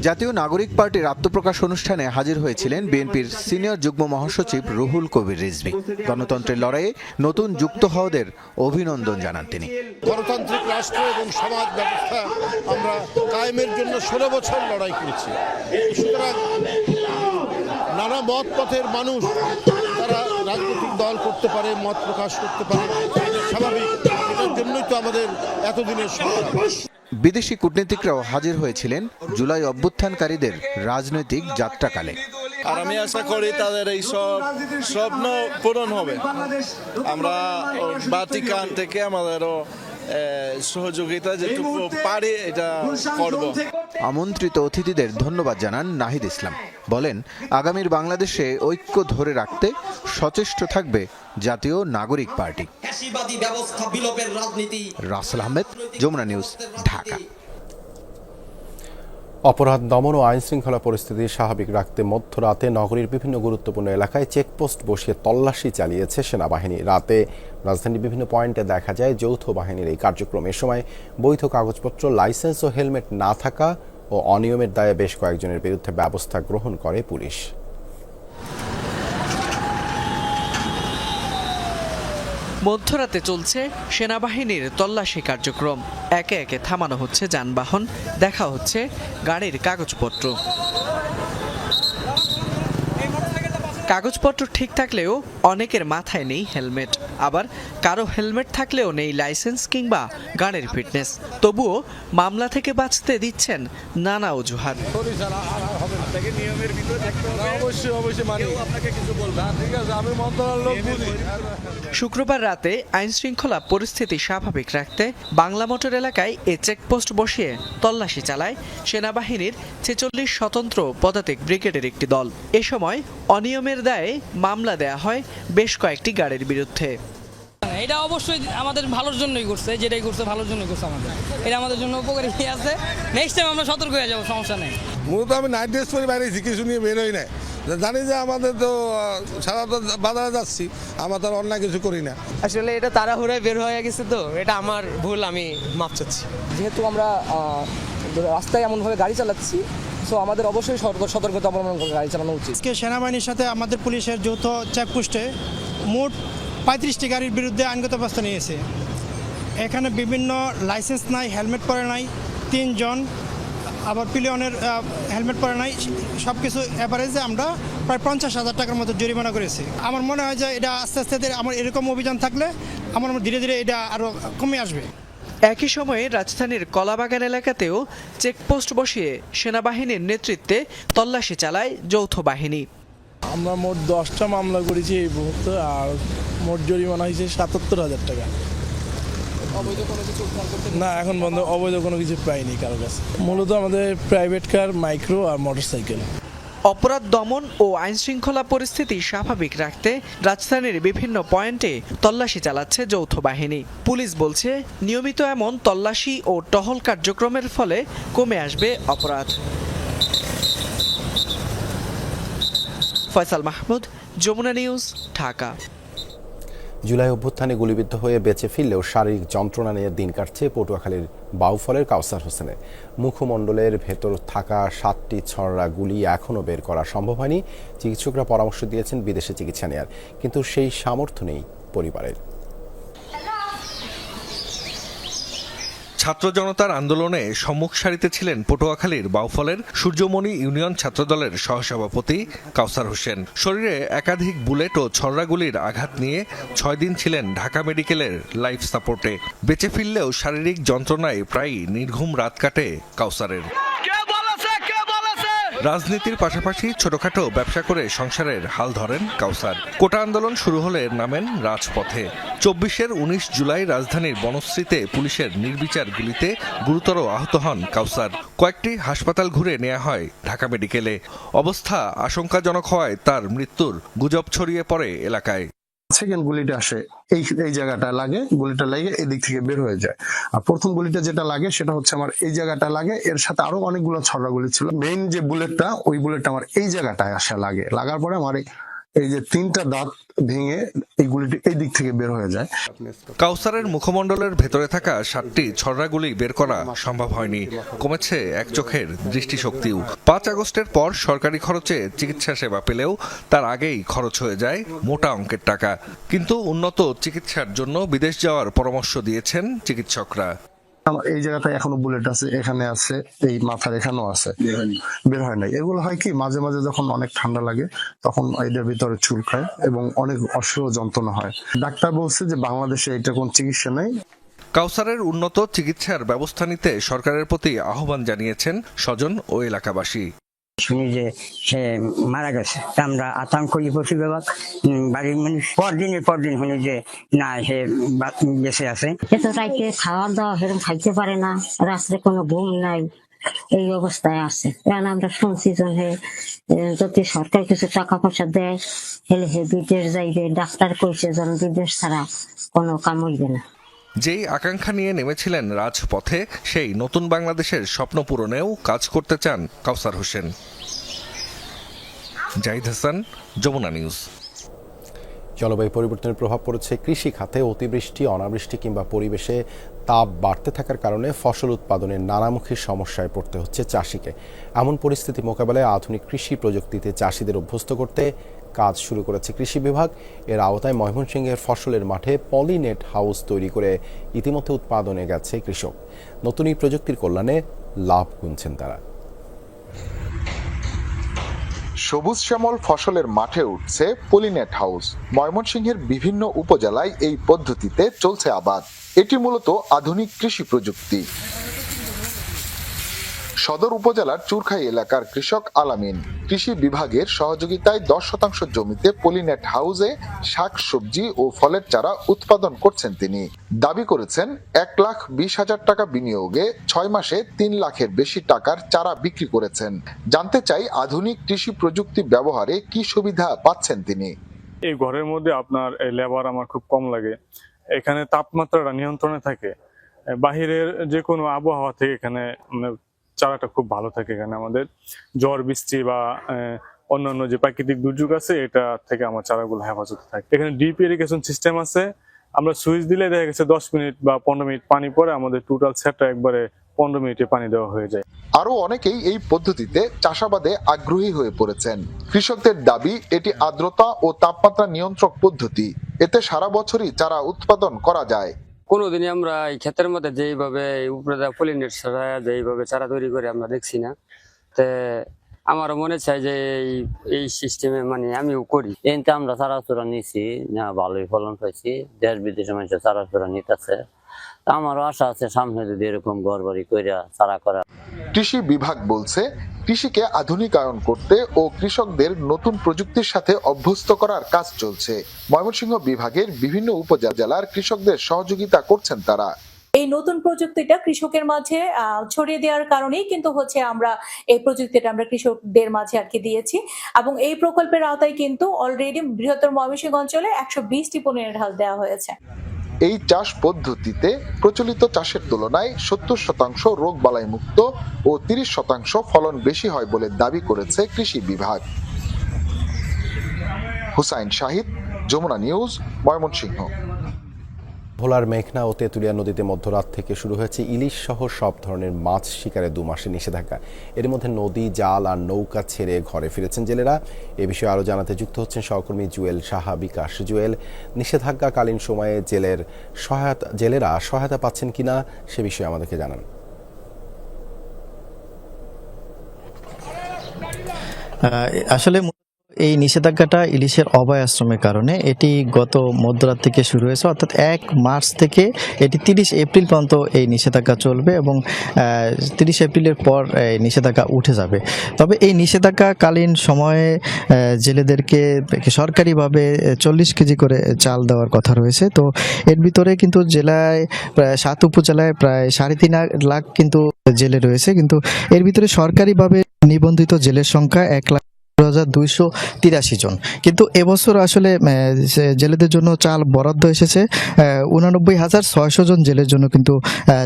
জাতীয় নাগরিক পার্টির আত্মপ্রকাশ অনুষ্ঠানে হাজির হয়েছিলেন বিএনপির সিনিয়র যুগ্ম মহাসচিব রুহুল কবির রিজভী। গণতন্ত্রের লড়াইয়ে নতুন যুক্ত হওয়াদের অভিনন্দন জানান তিনি। গণতান্ত্রিক রাষ্ট্র এবং সমাজ ব্যবস্থা আমরা কায়েমের জন্য 16 বছর লড়াই করেছি। সুতরাং নানা মত পথের মানুষ তারা রাজনৈতিক দল করতে পারে, মত প্রকাশ করতে পারে, স্বাভাবিক। এটার জন্যই তো আমাদের এতদিনের সংগ্রাম। বিদেশি কূটনীতিকরাও হাজির হয়েছিলেন জুলাই অভ্যুত্থানকারীদের রাজনৈতিক যাত্রাকালে। আর আমি আশা করি তাদের এই সব স্বপ্ন পূরণ হবে। আমরা ভাটিকান থেকে আমাদেরও সহযোগিতা যেটুকু পারে এটা করব। আমন্ত্রিত অতিথিদের ধন্যবাদ জানান নাহিদ ইসলাম। বলেন, আগামীর বাংলাদেশে ঐক্য ধরে রাখতে সচেষ্ট থাকবে জাতীয় নাগরিক পার্টি। রাসেল আহমেদ, যমুনা নিউজ, ঢাকা। অপরাধ দমন ও আইনশৃঙ্খলা পরিস্থিতি স্বাভাবিক রাখতে মধ্যরাতে নগরীর বিভিন্ন গুরুত্বপূর্ণ এলাকায় চেকপোস্ট বসিয়ে তল্লাশি চালিয়েছে সেনাবাহিনী। রাতে রাজধানীর বিভিন্ন পয়েন্টে দেখা যায় যৌথ বাহিনীর এই কার্যক্রম। এ সময় বৈধ কাগজপত্র, লাইসেন্স ও হেলমেট না থাকা ও অনিয়মের দায়ে বেশ কয়েকজনের বিরুদ্ধে ব্যবস্থা গ্রহণ করে পুলিশ। মধ্যরাতে চলছে সেনাবাহিনীর তল্লাশি কার্যক্রম। একে একে থামানো হচ্ছে যানবাহন, দেখা হচ্ছে গাড়ির কাগজপত্র। কাগজপত্র ঠিক থাকলেও অনেকের মাথায় নেই হেলমেট, আবার কারো হেলমেট থাকলেও নেই লাইসেন্স কিংবা গাড়ির ফিটনেস। তবুও মামলা থেকে বাঁচতে দিচ্ছেন নানা অজুহাত। শুক্রবার রাতে আইনশৃঙ্খলা পরিস্থিতি স্বাভাবিক রাখতে বাংলা মোটর এলাকায় এ চেকপোস্ট বসিয়ে তল্লাশি চালায় সেনাবাহিনীর ৪৬ স্বতন্ত্র পদাতিক ব্রিগেডের একটি দল। এ সময় অনিয়মের দায়ে মামলা দেয়া হয় বেশ কয়েকটি গাড়ির বিরুদ্ধে। এটা অবশ্যই আমাদের ভালোর জন্যই করছে, যেটাই করছে ভালোর জন্যই করছে। আমাদের এটা আমাদের জন্য উপকারী আছে। নেক্সট টাইম আমরা সতর্ক হয়ে যাবো, সমস্যা নেই। মূলত আমি নাইট ড্রেস পরে বাইরে কিছু নিয়ে বেরোই না, জানি যে আমাদের তো সারা বাজারে যাচ্ছি, আমরা তো অন্য কিছু করি না। আসলে এটা তাড়াহুড়ায় বের হয়ে গেছে, তো এটা আমার ভুল, আমি মাপ চাচ্ছি। যেহেতু আমরা রাস্তায় এমনভাবে গাড়ি চালাচ্ছি, তো আমাদের অবশ্যই সতর্কতা অবলম্বন করে গাড়ি চালানো উচিত। আজকে সেনাবাহিনীর সাথে আমাদের পুলিশের যৌথ চেকপোস্টে মোট 35টি গাড়ির বিরুদ্ধে আইনগত ব্যবস্থা নিয়েছে। এখানে বিভিন্ন লাইসেন্স নাই, হেলমেট পরে নাই 3 জন, আবার পিলিয়নের হেলমেট পরে নাই। সব কিছু অ্যাভারেজে আমরা প্রায় 50,000 টাকার মতো জরিমানা করেছি। আমার মনে হয় যে এটা আস্তে আস্তে আমার এরকম অভিযান থাকলে আমার ধীরে ধীরে এটা আরও কমে আসবে। একই সময়ে রাজধানীর কলাবাগান এলাকাতেও চেকপোস্ট বসিয়ে সেনাবাহিনীর নেতৃত্বে তল্লাশি চালায় যৌথ বাহিনী। আমরা মোট 10টা মামলা করেছি এই মুহূর্তে, আর মোট জরিমানা হয়েছে 77,000 টাকা। না, এখন বন্ধ, অবৈধ কোনো কিছু পাইনি কারো কাছে। মূলত আমাদের প্রাইভেট কার, মাইক্রো আর মোটরসাইকেল। অপরাধ দমন ও আইনশৃঙ্খলা পরিস্থিতি স্বাভাবিক রাখতে রাজধানীর বিভিন্ন পয়েন্টে তল্লাশি চালাচ্ছে যৌথ বাহিনী। পুলিশ বলছে, নিয়মিত এমন তল্লাশি ও টহল কার্যক্রমের ফলে কমে আসবে অপরাধ। ফয়সাল মাহমুদ, যমুনা নিউজ, ঢাকা। জুলাই অভ্যুত্থানে গুলিবিদ্ধ হয়ে বেঁচে ফিরলেও শারীরিক যন্ত্রণা নিয়ে দিন কাটছে পটুয়াখালীর বাউফলের কাউসার হোসেনের। মুখমণ্ডলের ভেতর থাকা 7টি ছড়রা গুলি এখনও বের করা সম্ভব হয়নি। চিকিৎসকরা পরামর্শ দিয়েছেন বিদেশে চিকিৎসা নেয়ার, কিন্তু সেই সামর্থ্য নেই পরিবারের। ছাত্র জনতার আন্দোলনে সম্মুখ সারিতে ছিলেন পটুয়াখালীর বাউফলের সূর্যমণি ইউনিয়ন ছাত্রদলের সহসভাপতি কাউসার হোসেন। শরীরে একাধিক বুলেট ও ছড়রাগুলির আঘাত নিয়ে 6 দিন ছিলেন ঢাকা মেডিকেলের লাইফ সাপোর্টে। বেঁচে ফিরলেও শারীরিক যন্ত্রণায় প্রায়ই নির্ঘুম রাত কাটে কাউসারের। রাজনীতির পাশাপাশি ছোটখাটো ব্যবসা করে সংসারের হাল ধরেন কাউসার। কোটা আন্দোলন শুরু হলে নামেন রাজপথে। 24-এর 19 জুলাই রাজধানীর বনশ্রীতে পুলিশের নির্বিচার গুলিতে গুরুতর আহত হন কাউসার। কয়েকটি হাসপাতাল ঘুরে নেওয়া হয় ঢাকা মেডিকেলে। অবস্থা আশঙ্কাজনক হওয়ায় তার মৃত্যুর গুজব ছড়িয়ে পড়ে এলাকায়। সেকেন্ড গুলিটা আসে এই জায়গাটা লাগে, গুলিটা লাগে এদিক থেকে বের হয়ে যায়। আর প্রথম গুলিটা যেটা লাগে সেটা হচ্ছে আমার এই জায়গাটা লাগে, এর সাথে আরো অনেকগুলো ছড়া গুলি ছিল। মেইন যে বুলেটটা, ওই বুলেটটা আমার এই জায়গাটায় আসা লাগে। লাগার পরে আমার এই যে 3টা দাঁত ভেঙে এই গুলিটি এই দিক থেকে বের হয়ে যায়। কাউসারের মুখমণ্ডলের ভেতরে থাকা 7টি ছড়রাগুলি বের করা সম্ভব হয়নি। কমেছে এক চোখের দৃষ্টিশক্তিও। 5 আগস্টের পর সরকারি খরচে চিকিৎসা সেবা পেলেও তার আগেই খরচ হয়ে যায় মোটা অঙ্কের টাকা। কিন্তু উন্নত চিকিৎসার জন্য বিদেশ যাওয়ার পরামর্শ দিয়েছেন চিকিৎসকরা। আমার এই জায়গাটায় এখনো বুলেট আছে, এখানে আছে, এই মাথার এখানেও আছে, বের হয় নাই। এগুলো হয় কি, মাঝে মাঝে যখন অনেক ঠান্ডা লাগে তখন এদের ভিতরে চুলকায় এবং অনেক অসহ্য যন্ত্রণা হয়। ডাক্তার বলছে যে বাংলাদেশে এটা কোন চিকিৎসা নেই। কাউসারের উন্নত চিকিৎসার ব্যবস্থা নিতে সরকারের প্রতি আহ্বান জানিয়েছেন স্বজন ও এলাকাবাসী। শুনি যে সে মারা গেছে। তা আমরা আতঙ্কই পশু বিভাগ বাড়ির মানুষ পর দিন শুনি যে না সে বেঁচে আছে। এত রাইতে খাওয়া দাওয়া সেরকম খাইতে পারে না, রাস্তায় কোনো ঘুম নাই, এই অবস্থায় আছে। এখন আমরা শুনছি যে যদি সরকার কিছু টাকা পয়সা দেয় হেলে হে বিদেশ যাইবে, ডাক্তার কইছে যেন বিদেশ ছাড়া কোনো কাম হইবে না। যেই আকাঙ্ক্ষা নিয়ে নেমেছিলেন রাজপথে, সেই নতুন বাংলাদেশের স্বপ্ন পূরণেও কাজ করতে চান কাউসার হোসেন। জাহিদ হাসান, যমুনা নিউজ। জলবায়ু পরিবর্তনের প্রভাব পড়েছে কৃষি খাতে। অতিবৃষ্টি, অনাবৃষ্টি কিংবা পরিবেশে তাপ বাড়তে থাকার কারণে ফসল উৎপাদনের নানামুখী সমস্যায় পড়তে হচ্ছে চাষিকে। এমন পরিস্থিতি মোকাবেলায় আধুনিক কৃষি প্রযুক্তিতে চাষিদের অভ্যস্ত করতে কাজ শুরু করেছে কৃষি বিভাগ। এর আওতায় ময়মনসিংহের ফসলের মাঠে পলিনেট হাউস তৈরি করে ইতিমধ্যে উৎপাদনে গেছে কৃষক। নতুন এই প্রযুক্তির কল্যাণে লাভ গুনছেন তারা। সবুজ শ্যামল ফসলের মাঠে উঠছে পলিনেট হাউস। ময়মনসিংহের বিভিন্ন উপজেলায় এই পদ্ধতিতে চলছে আবাদ। এটি মূলত আধুনিক কৃষি প্রযুক্তি। সদর উপজেলার চুরখাই এলাকার কৃষক আলামিন কৃষি বিভাগের সহযোগিতায় 10% জমিতে পলিনেট হাউসে শাক সবজি ও ফলের চারা উৎপাদন করছেন তিনি। দাবি করেছেন 1,20,000 টাকা বিনিয়োগে 6 মাসে 3 লাখের বেশি টাকার চারা বিক্রি করেছেন। জানতে চাই আধুনিক কৃষি প্রযুক্তি ব্যবহারে কি সুবিধা পাচ্ছেন তিনি। এই ঘরের মধ্যে আপনার লেবার আমার খুব কম লাগে, এখানে তাপমাত্রাটা নিয়ন্ত্রণে থাকে, বাহিরের যে কোনো আবহাওয়া থেকে এখানে চারাটা খুব ভালো থাকে। এখানে আমাদের ঝড় বৃষ্টি বা অন্যান্য যে প্রাকৃতিক দুর্যোগ আছে এটা থেকে আমার চারাগুলো হেফাজতে থাকে। এখানে ডিপ ইরিগেশন সিস্টেম আছে, আমরা সুইচ দিলে দেখা গেছে 10 মিনিট বা 15 মিনিট পানি পরে আমাদের টোটাল সেটটা একবারে 15 মিনিটে পানি দেওয়া হয়ে যায়। আরো অনেকেই এই পদ্ধতিতে চাষাবাদে আগ্রহী হয়ে পড়েছেন। কৃষকদের দাবি এটি আর্দ্রতা ও তাপমাত্রা নিয়ন্ত্রক পদ্ধতি, এতে সারা বছরই চারা উৎপাদন করা যায়। কোনোদিনই আমরা এই ক্ষেতের মধ্যে যেইভাবে উপরে পলিনেট ছাড়া যেইভাবে চারা তৈরি করে আমরা দেখছি না। তে আমারও মনে চাই যে এই সিস্টেমে মানে আমিও করি। এনতে আমরা চারা চোরা নিছি না, ভালোই ফলন পাইছি, দেশ বিদেশের মানুষের চারা চোরা নিতেছে। আমারও আশা আছে সামনে যদি এরকম ঘর বাড়ি কইরা চারা করা। কৃষি বিভাগ বলছে কৃষিকে আধুনিকায়ন করতে ও কৃষকদের নতুন প্রযুক্তির সাথে অভ্যস্ত করার কাজ চলছে। ময়মনসিংহ বিভাগের বিভিন্ন উপজেলার কৃষকদের সহযোগিতা করছেন তারা। এই নতুন প্রযুক্তিটা কৃষকের মাঝে ছড়িয়ে দেওয়ার কারণেই কিন্তু আমরা এই প্রযুক্তিটা আমরা কৃষকদের মাঝে আর কি দিয়েছি, এবং এই প্রকল্পের আওতায় কিন্তু অলরেডি বৃহত্তর ময়মনসিংহ অঞ্চলে 120টি পলিনেট হাউস দেওয়া হয়েছে। এই চাষ পদ্ধতিতে প্রচলিত চাষের তুলনায় 70% রোগবালাই মুক্ত ও 30% ফলন বেশি হয় বলে দাবি করেছে কৃষি বিভাগ। হুসাইন শাহিদ, যমুনা নিউজ, ময়মনসিংহ। ভোলার মেঘনা ও তেঁতুলিয়া নদীতে মধ্যরাত থেকে শুরু হয়েছে ইলিশ সহ সব ধরনের মাছ শিকারে 2 মাসের নিষেধাজ্ঞা। এর মধ্যে নদী, জাল আর নৌকা ছেড়ে ঘরে ফিরেছেন জেলেরা। এ বিষয়ে আরও জানাতে যুক্ত হচ্ছেন সহকর্মী জুয়েল সাহা বিকাশ। জুয়েল, নিষেধাজ্ঞাকালীন সময়ে জেলেরা সহায়তা পাচ্ছেন কিনা সে বিষয়ে আমাদেরকে জানান। আসলে এই নিষেধাজ্ঞাটা ইলিশের অভয় আশ্রমের কারণে এটি গত মধ্যরাত থেকে শুরু হয়েছে, অর্থাৎ 1 মার্চ থেকে এটি 30 এপ্রিল পর্যন্ত এই নিষেধাজ্ঞা চলবে এবং 30 এপ্রিলের পর এই নিষেধাজ্ঞা উঠে যাবে। তবে এই নিষেধাজ্ঞাকালীন সময়ে জেলেদেরকে সরকারিভাবে 40 কেজি করে চাল দেওয়ার কথা রয়েছে। তো এর ভিতরে কিন্তু জেলায় প্রায় 7 উপজেলায় প্রায় 3.5 লাখ কিন্তু জেলে রয়েছে, কিন্তু এর ভিতরে সরকারিভাবে নিবন্ধিত জেলের সংখ্যা 1,283 জন। কিন্তু এবছর আসলে জেলেদের জন্য চাল বরাদ্দ এসেছে 89,600 জন জেলের জন্য কিন্তু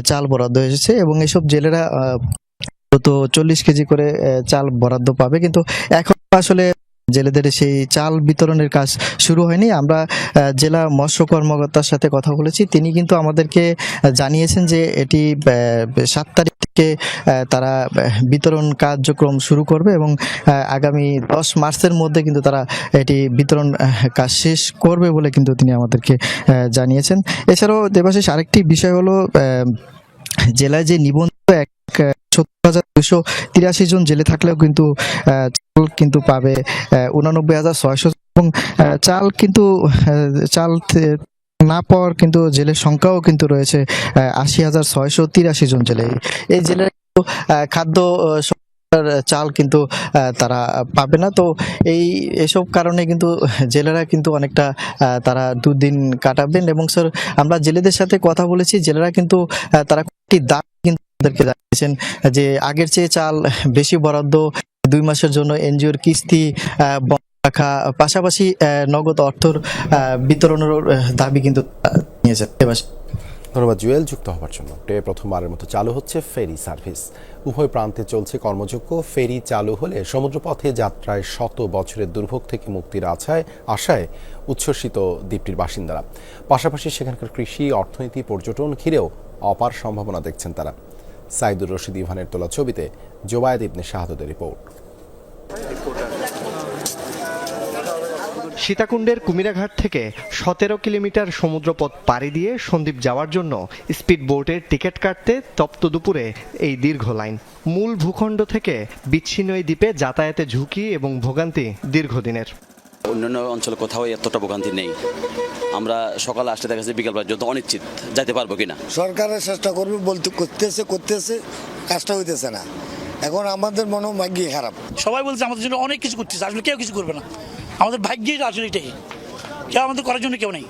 চাল বরাদ্দ এসেছে, এবং এসব জেলেরা তো 40 কেজি করে চাল বরাদ্দ পাবে। কিন্তু এখন আসলে জেলেদের সেই চাল বিতরণের কাজ শুরু হয়নি। আমরা জেলা মৎস্য কর্মকর্তার সাথে কথা বলেছি, তিনি কিন্তু আমাদেরকে জানিয়েছেন যে এটি 7 তারিখ থেকে তারা বিতরণ কার্যক্রম শুরু করবে এবং আগামী 10 মার্চের মধ্যে কিন্তু তারা এটি বিতরণ কাজ শেষ করবে বলে কিন্তু তিনি আমাদেরকে জানিয়েছেন। এছাড়াও দেবাশিস, আরেকটি বিষয় হলো জেলায় যে নিবন্ধিত 70,283 জন জেলে থাকলেও কিন্তু কিন্তু পাবে 89,600 এবং চাল না পাওয়ার কিন্তু জেলের সংখ্যাও কিন্তু রয়েছে 80,683 জন জেলে। এই জেলের খাদ্য চাল কিন্তু তারা পাবে না। তো এসব কারণে কিন্তু জেলেরা কিন্তু অনেকটা তারা দুদিন কাটাবেন। এবং স্যার আমরা জেলেদের সাথে কথা বলেছি, জেলেরা কিন্তু তারা একটি দাবি কিন্তু আমাদেরকে জানিয়েছেন যে আগের চেয়ে চাল বেশি বরাদ্দ, 2 মাসের জন্য এনজিওর কিস্তি রাখা, পাশাপাশি নগদ অর্থর বিতরণের দাবি কিন্তু নিয়েছেন। ধন্যবাদ জুয়েল যুক্ত হওয়ার জন্য। প্রথমবারের মতো চালু হচ্ছে ফেরি সার্ভিস। উভয় প্রান্তে চলছে কর্মযোগ্য। ফেরি চালু হলে সমুদ্রপথে যাত্রায় শত বছরের দুর্ভোগ থেকে মুক্তির আশায় উচ্ছ্বসিত দ্বীপটির বাসিন্দারা। পাশাপাশি সেখানকার কৃষি, অর্থনীতি, পর্যটন ঘিরেও অপার সম্ভাবনা দেখছেন তারা। সাইদুর রশিদ ইভানের তোলা ছবিতে জোবায়েদ ইবনে শাহাদাতের রিপোর্ট। সীতাকুণ্ডের কুমিরাঘাট থেকে 17 কিলোমিটার সমুদ্রপথ পাড়ি দিয়ে সন্দ্বীপ যাওয়ার জন্য স্পিড বোটের টিকিট কাটতে তপ্ত দুপুরে এই দীর্ঘ লাইন। মূল ভূখণ্ড থেকে বিচ্ছিন্ন এই দ্বীপে যাতায়াতে ঝুঁকি এবং ভোগান্তি দীর্ঘদিনের। অন্যান্য অঞ্চলে কোথাও এতটা ভোগান্তি নেই। আমরা সকালে আসতে দেখা যাচ্ছে বিকাল পর্যন্ত অনিশ্চিত যাইতে পারবো কিনা। সরকারের চেষ্টা করবে বলতে করতেছে কাজটা হইতেছে না। এখন আমাদের মনে ভাগ্য খারাপ। সবাই বলছে আমাদের জন্য অনেক কিছু করতেছে, আসলে কেউ কিছু করবে না। আমাদের ভাগ্যই আসলে এটাই, কেউ আমাদের করার জন্য কেউ নেই।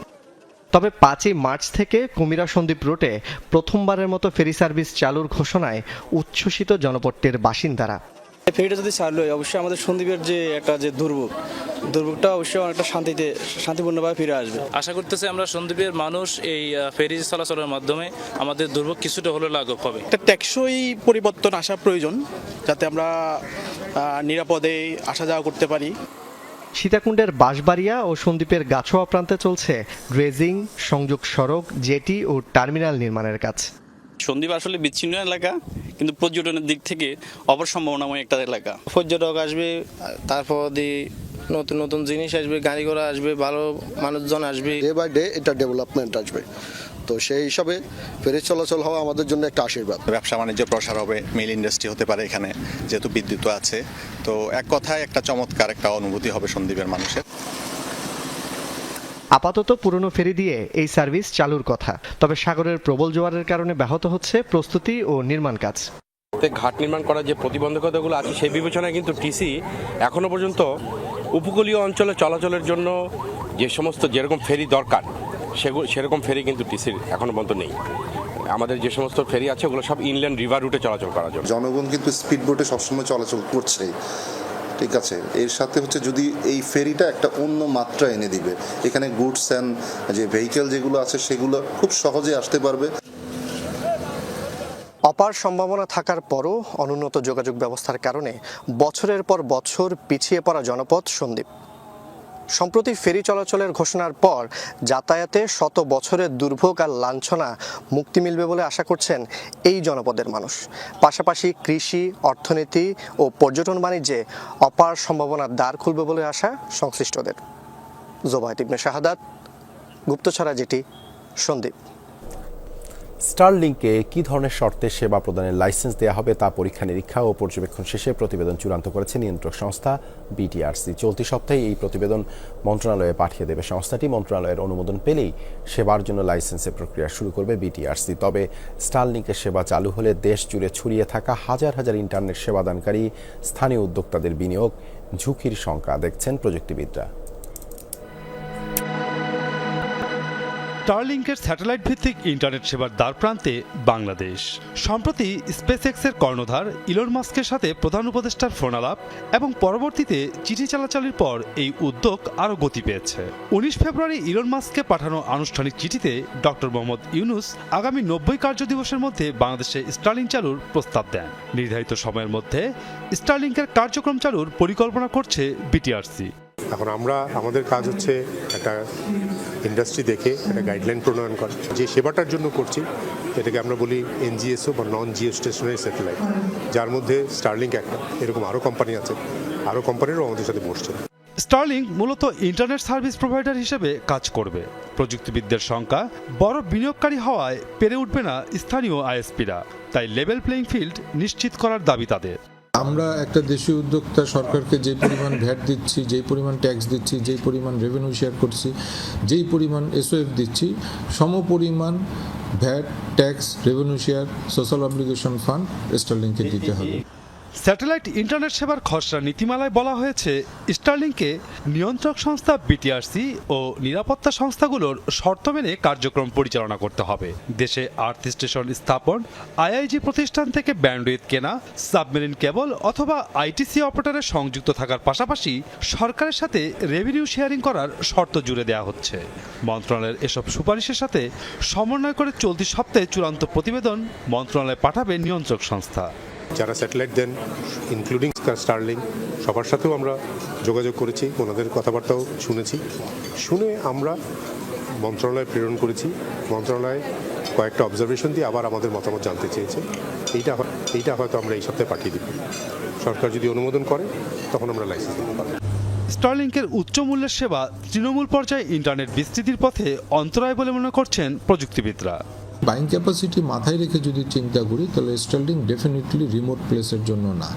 তবে 5ই মার্চ থেকে কুমিরা সন্দ্বীপ রুটে প্রথমবারের মতো ফেরি সার্ভিস চালুর ঘোষণায় উচ্ছ্বসিত জনপট্টির বাসিন্দারা। ফেরিটা যদি চালু হয় অবশ্যই আমাদের সন্দ্বীপের যে একটা যে দুর্ভোগটা অবশ্যই অনেকটা শান্তিপূর্ণভাবে ফিরে আসবে। আশা করতেছি আমরা সন্দ্বীপের মানুষ এই ফেরি চলাচলের মাধ্যমে আমাদের দুর্ভোগ কিছুটা হলেও লাঘব হবে। একটা টেকসই পরিবর্তন আসা প্রয়োজন, যাতে আমরা নিরাপদে আসা যাওয়া করতে পারি। সীতাকুণ্ডের বাঁশবাড়িয়া ও সন্দ্বীপের গাছোয়া প্রান্তে চলছে ড্রেজিং, সংযোগ সড়ক, জেটি ও টার্মিনাল নির্মাণের কাজ। সন্দ্বীপ আসলে বিচ্ছিন্ন এলাকা, কিন্তু পর্যটনের দিক থেকে অপর সম্ভাবনাময় একটা এলাকা। পর্যটক আসবে, তারপর নতুন নতুন জিনিস আসবে, গাড়ি ঘোড়া আসবে, ভালো মানুষজন আসবে। ডে বাই ডে এটা ডেভেলপমেন্ট আসবে। তো সেই হিসাবে ফেরি চলাচল হওয়া আমাদের জন্য একটা আশীর্বাদ। ব্যবসা বাণিজ্য প্রসার হবে, মিল ইন্ডাস্ট্রি হতে পারে এখানে, যেহেতু বিদ্যুৎ আছে। তো এক কথায় একটা চমৎকার একটা অনুভূতি হবে সন্দ্বীপের মানুষের। আপাতত পুরনো ফেরি দিয়ে এই সার্ভিস চালুর কথা, তবে সাগরের প্রবল জোয়ারের কারণে ব্যাহত হচ্ছে প্রস্তুতি ও নির্মাণ কাজ। ঘাট নির্মাণ করার যে প্রতিবন্ধকতাগুলো আছে সেই বিবেচনায় কিন্তু টিসি এখনো পর্যন্ত উপকূলীয় অঞ্চলে চলাচলের জন্য যে সমস্ত যেরকম ফেরি দরকার সেরকম ফেরি কিন্তু টিসির এখনো পর্যন্ত নেই। আমাদের যে সমস্ত ফেরি আছে ওগুলো সব ইনল্যান্ড রিভার রুটে চলাচল করার জন্য। জনগণ কিন্তু স্পিড বোটে সবসময় চলাচল করছে, ঠিক আছে। এর সাথে হচ্ছে যদি এই ফেরিটা একটা অন্য মাত্রা এনে দিবে, এখানে গুডস অ্যান্ড যে ভেহিকেল যেগুলো আছে সেগুলো খুব সহজে আসতে পারবে। অপার সম্ভাবনা থাকার পরও অনুন্নত যোগাযোগ ব্যবস্থার কারণে বছরের পর বছর পিছিয়ে পড়া জনপদ সন্দ্বীপ। সম্প্রতি ফেরি চলাচলের ঘোষণার পর যাতায়াতে শত বছরের দুর্ভোগ আর লাঞ্ছনা মুক্তি মিলবে বলে আশা করছেন এই জনপদের মানুষ। পাশাপাশি কৃষি, অর্থনীতি ও পর্যটন বাণিজ্যে অপার সম্ভাবনার দ্বার খুলবে বলে আশা সংশ্লিষ্টদের। জোবায়েদ ইবনে শাহাদাত, গুপ্তছড়া জেটি, সন্দ্বীপ। স্টারলিংকে কী ধরনের শর্তে সেবা প্রদানের লাইসেন্স দেওয়া হবে তা পরীক্ষা নিরীক্ষা ও পর্যবেক্ষণ শেষে প্রতিবেদন চূড়ান্ত করেছে নিয়ন্ত্রক সংস্থা বিটিআরসি। চলতি সপ্তাহে এই প্রতিবেদন মন্ত্রণালয়ে পাঠিয়ে দেবে সংস্থাটি। মন্ত্রণালয়ের অনুমোদন পেলেই সেবার জন্য লাইসেন্সের প্রক্রিয়া শুরু করবে বিটিআরসি। তবে স্টারলিংকের সেবা চালু হলে দেশ জুড়ে ছড়িয়ে থাকা হাজার হাজার ইন্টারনেট সেবাদানকারী স্থানীয় উদ্যোক্তাদের বিনিয়োগ ঝুঁকির শঙ্কা দেখছেন প্রযুক্তিবিদরা। স্টারলিংকের স্যাটেলাইট ভিত্তিক ইন্টারনেট সেবার দ্বার প্রান্তে বাংলাদেশ। সম্প্রতি স্পেসএক্সের কর্ণধার ইলন মাস্কের সাথে প্রধান উপদেষ্টার ফোনালাপ এবং পরবর্তীতে চিঠি চালাচালির পর এই উদ্যোগ আরও গতি পেয়েছে। 19 ফেব্রুয়ারি ইলন মাস্ককে পাঠানো আনুষ্ঠানিক চিঠিতে ডক্টর মোহাম্মদ ইউনুস আগামী 90 কার্যদিবসের মধ্যে বাংলাদেশে স্টারলিং চালুর প্রস্তাব দেন। নির্ধারিত সময়ের মধ্যে স্টারলিংকের কার্যক্রম চালুর পরিকল্পনা করছে বিটিআরসি। এখন আমাদের কাজ হচ্ছে একটা ইন্ডাস্ট্রি দেখে একটা গাইডলাইন প্রণয়ন করা। যে সেবাটার জন্য করছি এটাকে আমরা বলি এনজিএসও বা নন জিও স্টেশনারি স্যাটেলাইট, যার মধ্যে স্টারলিংক একটা। এরকম আরও কোম্পানি আছে, আরও কোম্পানিরও আমাদের সাথে বসছে। স্টারলিংক মূলত ইন্টারনেট সার্ভিস প্রোভাইডার হিসেবে কাজ করবে। প্রযুক্তিবিদদের সংখ্যা বড় বিনিয়োগকারী হওয়ায় পেরে উঠবে না স্থানীয় আইএসপিরা, তাই লেভেল প্লেইং ফিল্ড নিশ্চিত করার দাবি তাদের। আমরা একটা দেশীয় উদ্যোক্তা সরকারকে যে পরিমাণ ভ্যাট দিচ্ছি, যেই পরিমাণ ট্যাক্স দিচ্ছি, যেই পরিমাণ রেভিনিউ শেয়ার করছি, যেই পরিমাণ এসওএফ দিচ্ছি, সমপরিমাণ VAT, tax, revenue share, social obligation fund স্টারলিংকে দিতে হবে। স্যাটেলাইট ইন্টারনেট সেবার খসড়া নীতিমালায় বলা হয়েছে স্টারলিংকে নিয়ন্ত্রক সংস্থা বিটিআরসি ও নিরাপত্তা সংস্থাগুলোর শর্ত মেনে কার্যক্রম পরিচালনা করতে হবে। দেশে আর্থ স্টেশন স্থাপন, আইআইজি প্রতিষ্ঠান থেকে ব্যান্ডউইথ কেনা, সাবমেরিন কেবল অথবা আইটিসি অপারেটরের সংযুক্ত থাকার পাশাপাশি সরকারের সাথে রেভিনিউ শেয়ারিং করার শর্ত জুড়ে দেওয়া হচ্ছে। মন্ত্রণালয়ের এসব সুপারিশের সাথে সমন্বয় করে চলতি সপ্তাহে চূড়ান্ত প্রতিবেদন মন্ত্রণালয়ে পাঠাবে নিয়ন্ত্রক সংস্থা। যারা স্যাটেলাইট দেন ইনক্লুডিং স্টারলিং সবার সাথেও আমরা যোগাযোগ করেছি, ওনাদের কথাবার্তাও শুনে আমরা মন্ত্রণালয়ে প্রেরণ করেছি। মন্ত্রণালয় কয়েকটা অবজারভেশন দিয়ে আবার আমাদের মতামত জানতে চেয়েছে। এইটা হয়তো আমরা এই সপ্তাহে পাঠিয়ে দিব। সরকার যদি অনুমোদন করে তখন আমরা লাইসেন্স দিতে পারব। স্টারলিংকের উচ্চ মূল্যের সেবা তৃণমূল পর্যায়ে ইন্টারনেট বিস্তৃতির পথে অন্তরায় বলে মনে করছেন প্রযুক্তিবিদরা। বাইং ক্যাপাসিটি মাথায় রেখে যদি চিন্তা করি তাহলে স্টারলিং ডেফিনেটলি রিমোট প্লেসের জন্য না।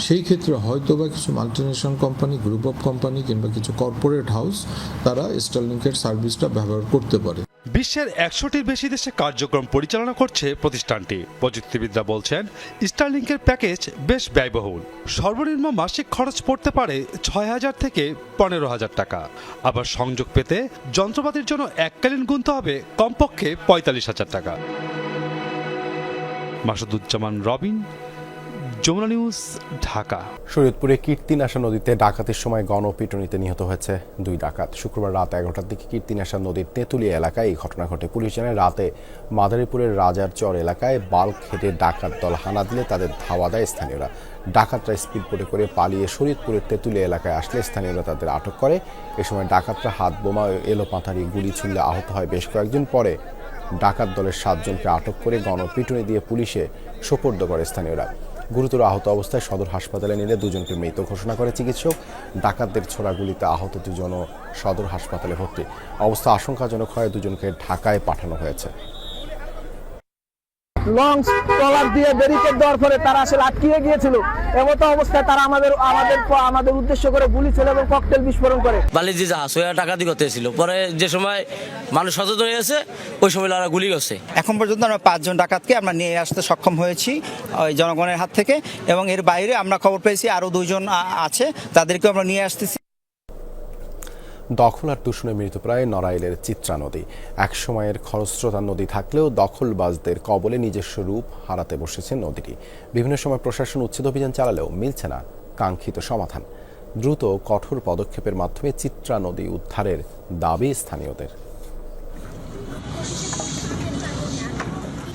সেই ক্ষেত্রে হয়তো বা কিছু multinational company, group of company কিংবা কিছু কর্পোরেট হাউস তারা স্টারলিংকের সার্ভিসটা ব্যবহার করতে পারে। বিশ্বের 100টির বেশি দেশে কার্যক্রম পরিচালনা করছে প্রতিষ্ঠানটি। প্রযুক্তিবিদরা বলছেন স্টারলিংকের প্যাকেজ বেশ ব্যয়বহুল। সর্বনিম্ন মাসিক খরচ পড়তে পারে 6,000 থেকে 15,000 টাকা। আবার সংযোগ পেতে যন্ত্রপাতির জন্য এককালীন গুনতে হবে কমপক্ষে 45,000 টাকা। মাসুদুজ্জামান রবিন, যমুনা নিউজ, ঢাকা। শরীয়তপুরে কীর্তিনাশা নদীতে ডাকাতির সময় গণপিটুনিতে নিহত হয়েছে 2 ডাকাত। শুক্রবার রাত 11টার দিকে কীর্তিনাশা নদীর তেঁতুলিয়া এলাকায় এই ঘটনা ঘটে। পুলিশ জানায় রাতে মাদারীপুরের রাজার চর এলাকায় বাল্ক হেডে ডাকাত দল হানা দিলে তাদের ধাওয়া দেয় স্থানীয়রা। ডাকাতরা স্পিডবোটে করে পালিয়ে শরীয়তপুরের তেঁতুলিয়া এলাকায় আসলে স্থানীয়রা তাদের আটক করে। এ সময় ডাকাতরা হাত বোমা ও এলোপাথারি গুলি ছুড়লে আহত হয় বেশ কয়েকজন। পরে ডাকাত দলের 7 জনকে আটক করে গণপিটুনি দিয়ে পুলিশে সোপর্দ করে স্থানীয়রা। গুরুতর আহত অবস্থায় সদর হাসপাতালে নিলে 2 জনকে মৃত ঘোষণা করে চিকিৎসক। ডাকাতদের ছোড়া গুলিতে আহত 2 জনও সদর হাসপাতালে ভর্তি। অবস্থা আশঙ্কাজনক হয় 2 জনকে ঢাকায় পাঠানো হয়েছে। লঞ্চ ট্রলার দিয়ে ব্যারিকেড দেওয়ার ফলে তারা আসলে আটকিয়ে গিয়েছিল। এমতো অবস্থায় তারা আমাদের উদ্দেশ্য করে গুলি ছেড়ে এবং ককটেল বিস্ফোরণ করে। বালিজি জাহাজ ওই ডাকাতি করতেছিল। পরে যে সময় মানুষ সচেতন হয়েছে ওই সময় তারা গুলি করছে। এখন পর্যন্ত আমরা 5 জন ডাকাতকে আমরা নিয়ে আসতে সক্ষম হয়েছি ওই জনগণের হাত থেকে, এবং এর বাইরে আমরা খবর পেয়েছি আরো 2 জন আছে, তাদেরকে আমরা নিয়ে আসতেছি। দখল আর দূষণে মৃতপ্রায় নড়াইলের চিত্রা নদী। এক সময়ের খরস্রোতা নদী থাকলেও দখলবাজদের কবলে নিজস্ব রূপ হারাতে বসেছে নদীটি। বিভিন্ন সময় প্রশাসন উচ্ছেদ অভিযান চালালেও মিলছে না কাঙ্ক্ষিত সমাধান। দ্রুত কঠোর পদক্ষেপের মাধ্যমে চিত্রা নদী উদ্ধারের দাবি স্থানীয়দের।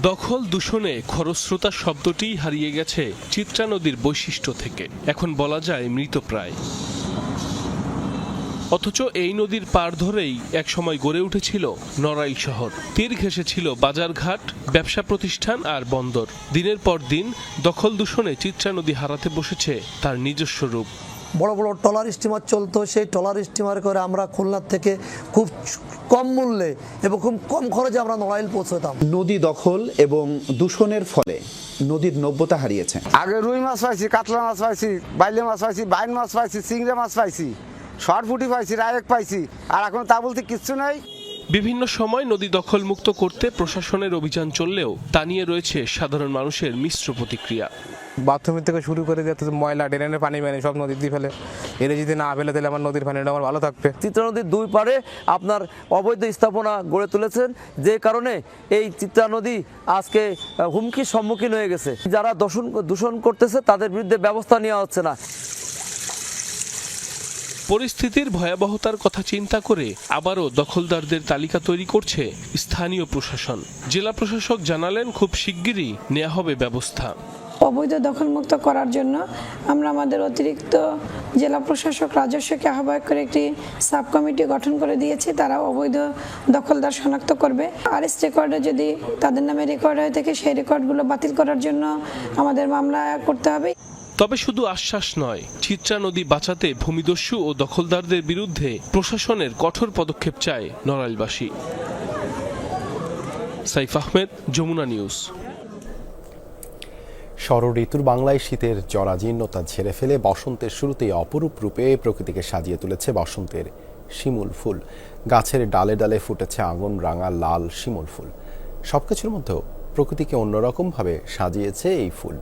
দখল দূষণে খরস্রোতা শব্দটিই হারিয়ে গেছে চিত্রা নদীর বৈশিষ্ট্য থেকে, এখন বলা যায় মৃতপ্রায়। অথচ এই নদীর পার ধরেই একসময় গড়ে উঠেছিল নড়াইল শহর। তীর ঘেঁষেছিল বাজারঘাট, ব্যবসা প্রতিষ্ঠান আর বন্দর। দিনের পর দিন দখল দূষণে চিত্রা নদী হারাতে বসেছে তার নিজস্ব রূপ। বড় বড় ট্রলার স্টিমার চলতো, সেই ট্রলার স্টিমার করে আমরা খুলনার থেকে খুব কম মূল্যে এবং খুব কম খরচে আমরা নড়াইল পৌঁছতাম। নদী দখল এবং দূষণের ফলে নদীর নব্যতা হারিয়েছে। আগে রুই মাছ পাইছি, কাতলা মাছ পাইছি, বাইলে মাছ পাইছি, বাইন মাছ পাইছি, চিংড়া মাছ পাইছি, শর্টফুটি পাইছি, রায়েক পাইছি, আর এখন তা বলতে কিচ্ছু নাই। বিভিন্ন সময় নদী দখলমুক্ত করতে প্রশাসনের অভিযান চললেও তা নিয়ে রয়েছে সাধারণ মানুষের মিশ্র প্রতিক্রিয়া। বাথরুমের থেকে শুরু করে যাতে ময়লা ড্রেনের পানি মানে সব নদীর দিয়ে ফেলে, এর যদি না ফেলে তাহলে আমার নদীর পানিটা আমার ভালো থাকবে। চিত্রা নদীর 2 পারে আপনার অবৈধ স্থাপনা গড়ে তুলেছেন, যে কারণে এই চিত্রা নদী আজকে হুমকির সম্মুখীন হয়ে গেছে। যারা দূষণ করতেছে তাদের বিরুদ্ধে ব্যবস্থা নেওয়া হচ্ছে না। পরিস্থিতির ভয়াবহতার কথা চিন্তা করে আবারও দখলদারদের তালিকা তৈরি করছে স্থানীয় প্রশাসন। জেলা প্রশাসক জানালেন খুব শিগগিরই নেওয়া হবে ব্যবস্থা। অবৈধ দখলমুক্ত করার জন্য আমরা আমাদের অতিরিক্ত জেলা প্রশাসক রাজস্বকে আহ্বায়ক করে একটি সাব কমিটি গঠন করে দিয়েছি। তারা অবৈধ দখলদার শনাক্ত করবে। আরএস রেকর্ডে যদি তাদের নামে রেকর্ড হয়ে থাকে সেই রেকর্ডগুলো বাতিল করার জন্য আমাদের মামলা করতে হবে। তবে শুধু আশ্বাস নয়, চিত্রা নদী বাঁচাতে ভূমিদস্যু ও দখলদারদের বিরুদ্ধে প্রশাসনের কঠোর পদক্ষেপ চায় নড়াইলবাসী। সাইফ আহমেদ, যমুনা নিউজ। শরৎ ঋতুর বাংলায় শীতের জরাজীর্ণতা ঝেড়ে ফেলে বসন্তের শুরুতেই অপরূপ রূপে প্রকৃতিকে সাজিয়ে তুলেছে বসন্তের শিমুল ফুল। গাছের ডালে ডালে ফুটেছে আগুন রাঙা লাল শিমুল ফুল। সবকিছুর মধ্যেও প্রকৃতিকে অন্যরকমভাবে সাজিয়েছে এই ফুল।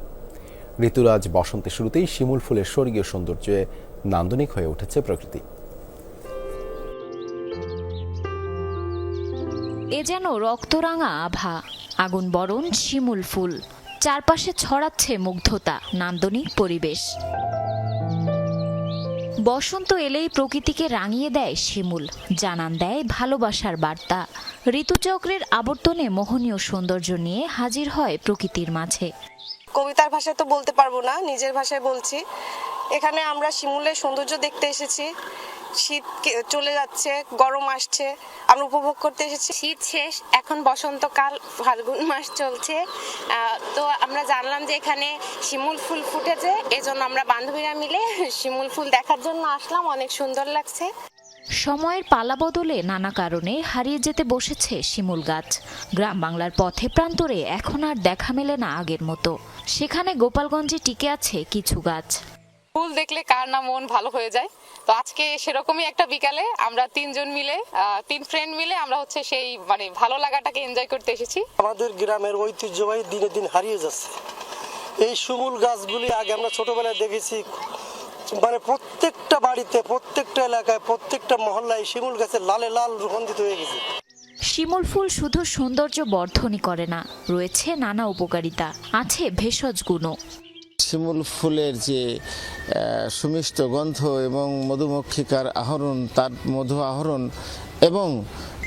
ঋতুরাজ বসন্তের শুরুতেই শিমুল ফুলের স্বর্গীয় সৌন্দর্যে নান্দনিক হয়ে উঠেছে প্রকৃতি। এ যেন রক্তরাঙা আভা, আগুন বরণ শিমুল ফুল, চারপাশে ছড়াচ্ছে মুগ্ধতা, নান্দনিক পরিবেশ। বসন্ত এলেই প্রকৃতিকে রাঙিয়ে দেয় শিমুল, জানান দেয় ভালোবাসার বার্তা। ঋতুচক্রের আবর্তনে মোহনীয় সৌন্দর্য নিয়ে হাজির হয় প্রকৃতির মাঝে। কবিতার ভাষায় তো বলতে পারবো না, নিজের ভাষায় বলছি। এখানে আমরা শিমুলের সৌন্দর্য দেখতে এসেছি। শীত চলে যাচ্ছে, গরম আসছে, আমরা উপভোগ করতে এসেছি। শীত শেষ, এখন বসন্তকাল, ফাল্গুন মাস চলছে। তো আমরা জানলাম যে এখানে শিমুল ফুল ফুটেছে, এজন্য আমরা বান্ধবীরা মিলে শিমুল ফুল দেখার জন্য আসলাম। অনেক সুন্দর লাগছে। সময়ের পালা বদলে নানা কারণে হারিয়ে যেতে বসেছে শিমুল গাছ। গ্রাম বাংলার পথে প্রান্তরে এখন আর দেখা মেলে না আগের মতো। সেখানে গোপালগঞ্জে টিকে আছে কিছু গাছ। ফুল দেখলে কার না মন ভালো হয়ে যায়। তো আজকে সেরকমই একটা বিকালে আমরা তিন ফ্রেন্ড মিলে আমরা হচ্ছে সেই ভালো লাগাটাকে এনজয় করতে এসেছি। আমাদের গ্রামের ঐতিহ্যবাহী দিনে দিন হারিয়ে যাচ্ছে। এই শিমুল গাছগুলি আগে আমরা ছোটবেলায় দেখেছি, প্রত্যেকটা বাড়িতে, প্রত্যেকটা এলাকায়, প্রত্যেকটা মহল্লায় শিমুল গাছের লালে লাল রূপান্তরিত হয়ে গেছে। শিমুল ফুল শুধু সৌন্দর্য বর্ধনই করে না, রয়েছে নানা উপকারিতা, আছে ভেষজ গুণও। শিমুল ফুলের যে সুমিষ্ট গন্ধ এবং মধুমক্ষিকার আহরণ, তার মধু আহরণ এবং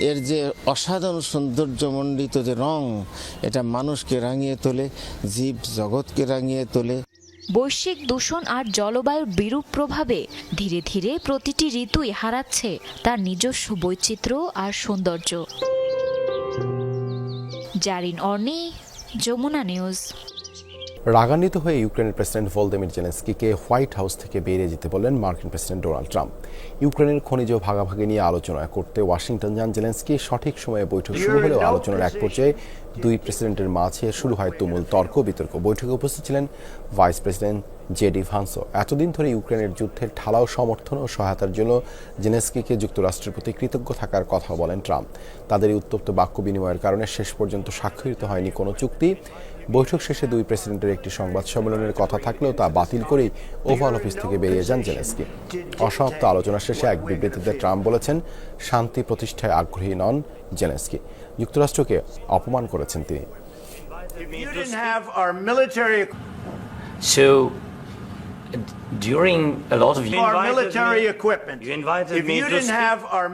এর যে অসাধারণ সৌন্দর্যমণ্ডিত যে রং, এটা মানুষকে রাঙিয়ে তোলে, জীব জগৎকে রাঙিয়ে তোলে। বৈশ্বিক দূষণ আর জলবায়ুর বিরূপ প্রভাবে ধীরে ধীরে প্রতিটি ঋতুই হারাচ্ছে তার নিজস্ব বৈচিত্র্য আর সৌন্দর্য। জারিন অর্নি, যমুনা নিউজ। রাগান্বিত হয়ে ইউক্রেনের প্রেসিডেন্ট ভলোদিমির জেলেনস্কিকে হোয়াইট হাউস থেকে বেরিয়ে যেতে বললেন মার্কিন প্রেসিডেন্ট ডোনাল্ড ট্রাম্প। ইউক্রেনের খনিজ ভাগাভাগি নিয়ে আলোচনা করতে ওয়াশিংটন যান জেলেনস্কি। সঠিক সময়ে বৈঠক শুরু হলেও আলোচনার এক পর্যায়ে দুই প্রেসিডেন্টের মাঝে শুরু হয় তুমুল তর্ক বিতর্ক। বৈঠকে উপস্থিত ছিলেন ভাইস প্রেসিডেন্ট জেডি ভান্সও। এতদিন ধরে ইউক্রেনের যুদ্ধের ঢালাও সমর্থন ও সহায়তার জন্য জেলেনস্কিকে যুক্তরাষ্ট্রের প্রতি কৃতজ্ঞ থাকার কথা বলেন ট্রাম্প। তাদের এই উত্তপ্ত বাক্য বিনিময়ের কারণে শেষ পর্যন্ত স্বাক্ষরিত হয়নি কোনো চুক্তি। বৈঠক শেষে দুই প্রেসিডেন্টের একটি সংবাদ সম্মেলনের কথা থাকলেও তা বাতিল করেই ওভাল অফিস থেকে বেরিয়ে যান জেলেনস্কি। অসমাপ্ত আলোচনা শেষে এক বিবৃতিতে ট্রাম্প বলেছেন, শান্তি প্রতিষ্ঠায় আগ্রহী নন জেলেনস্কি, যুক্তরাষ্ট্রকে অপমান করেছেন তিনি। So during a lot of our military equipment, you invited if me you to didn't have our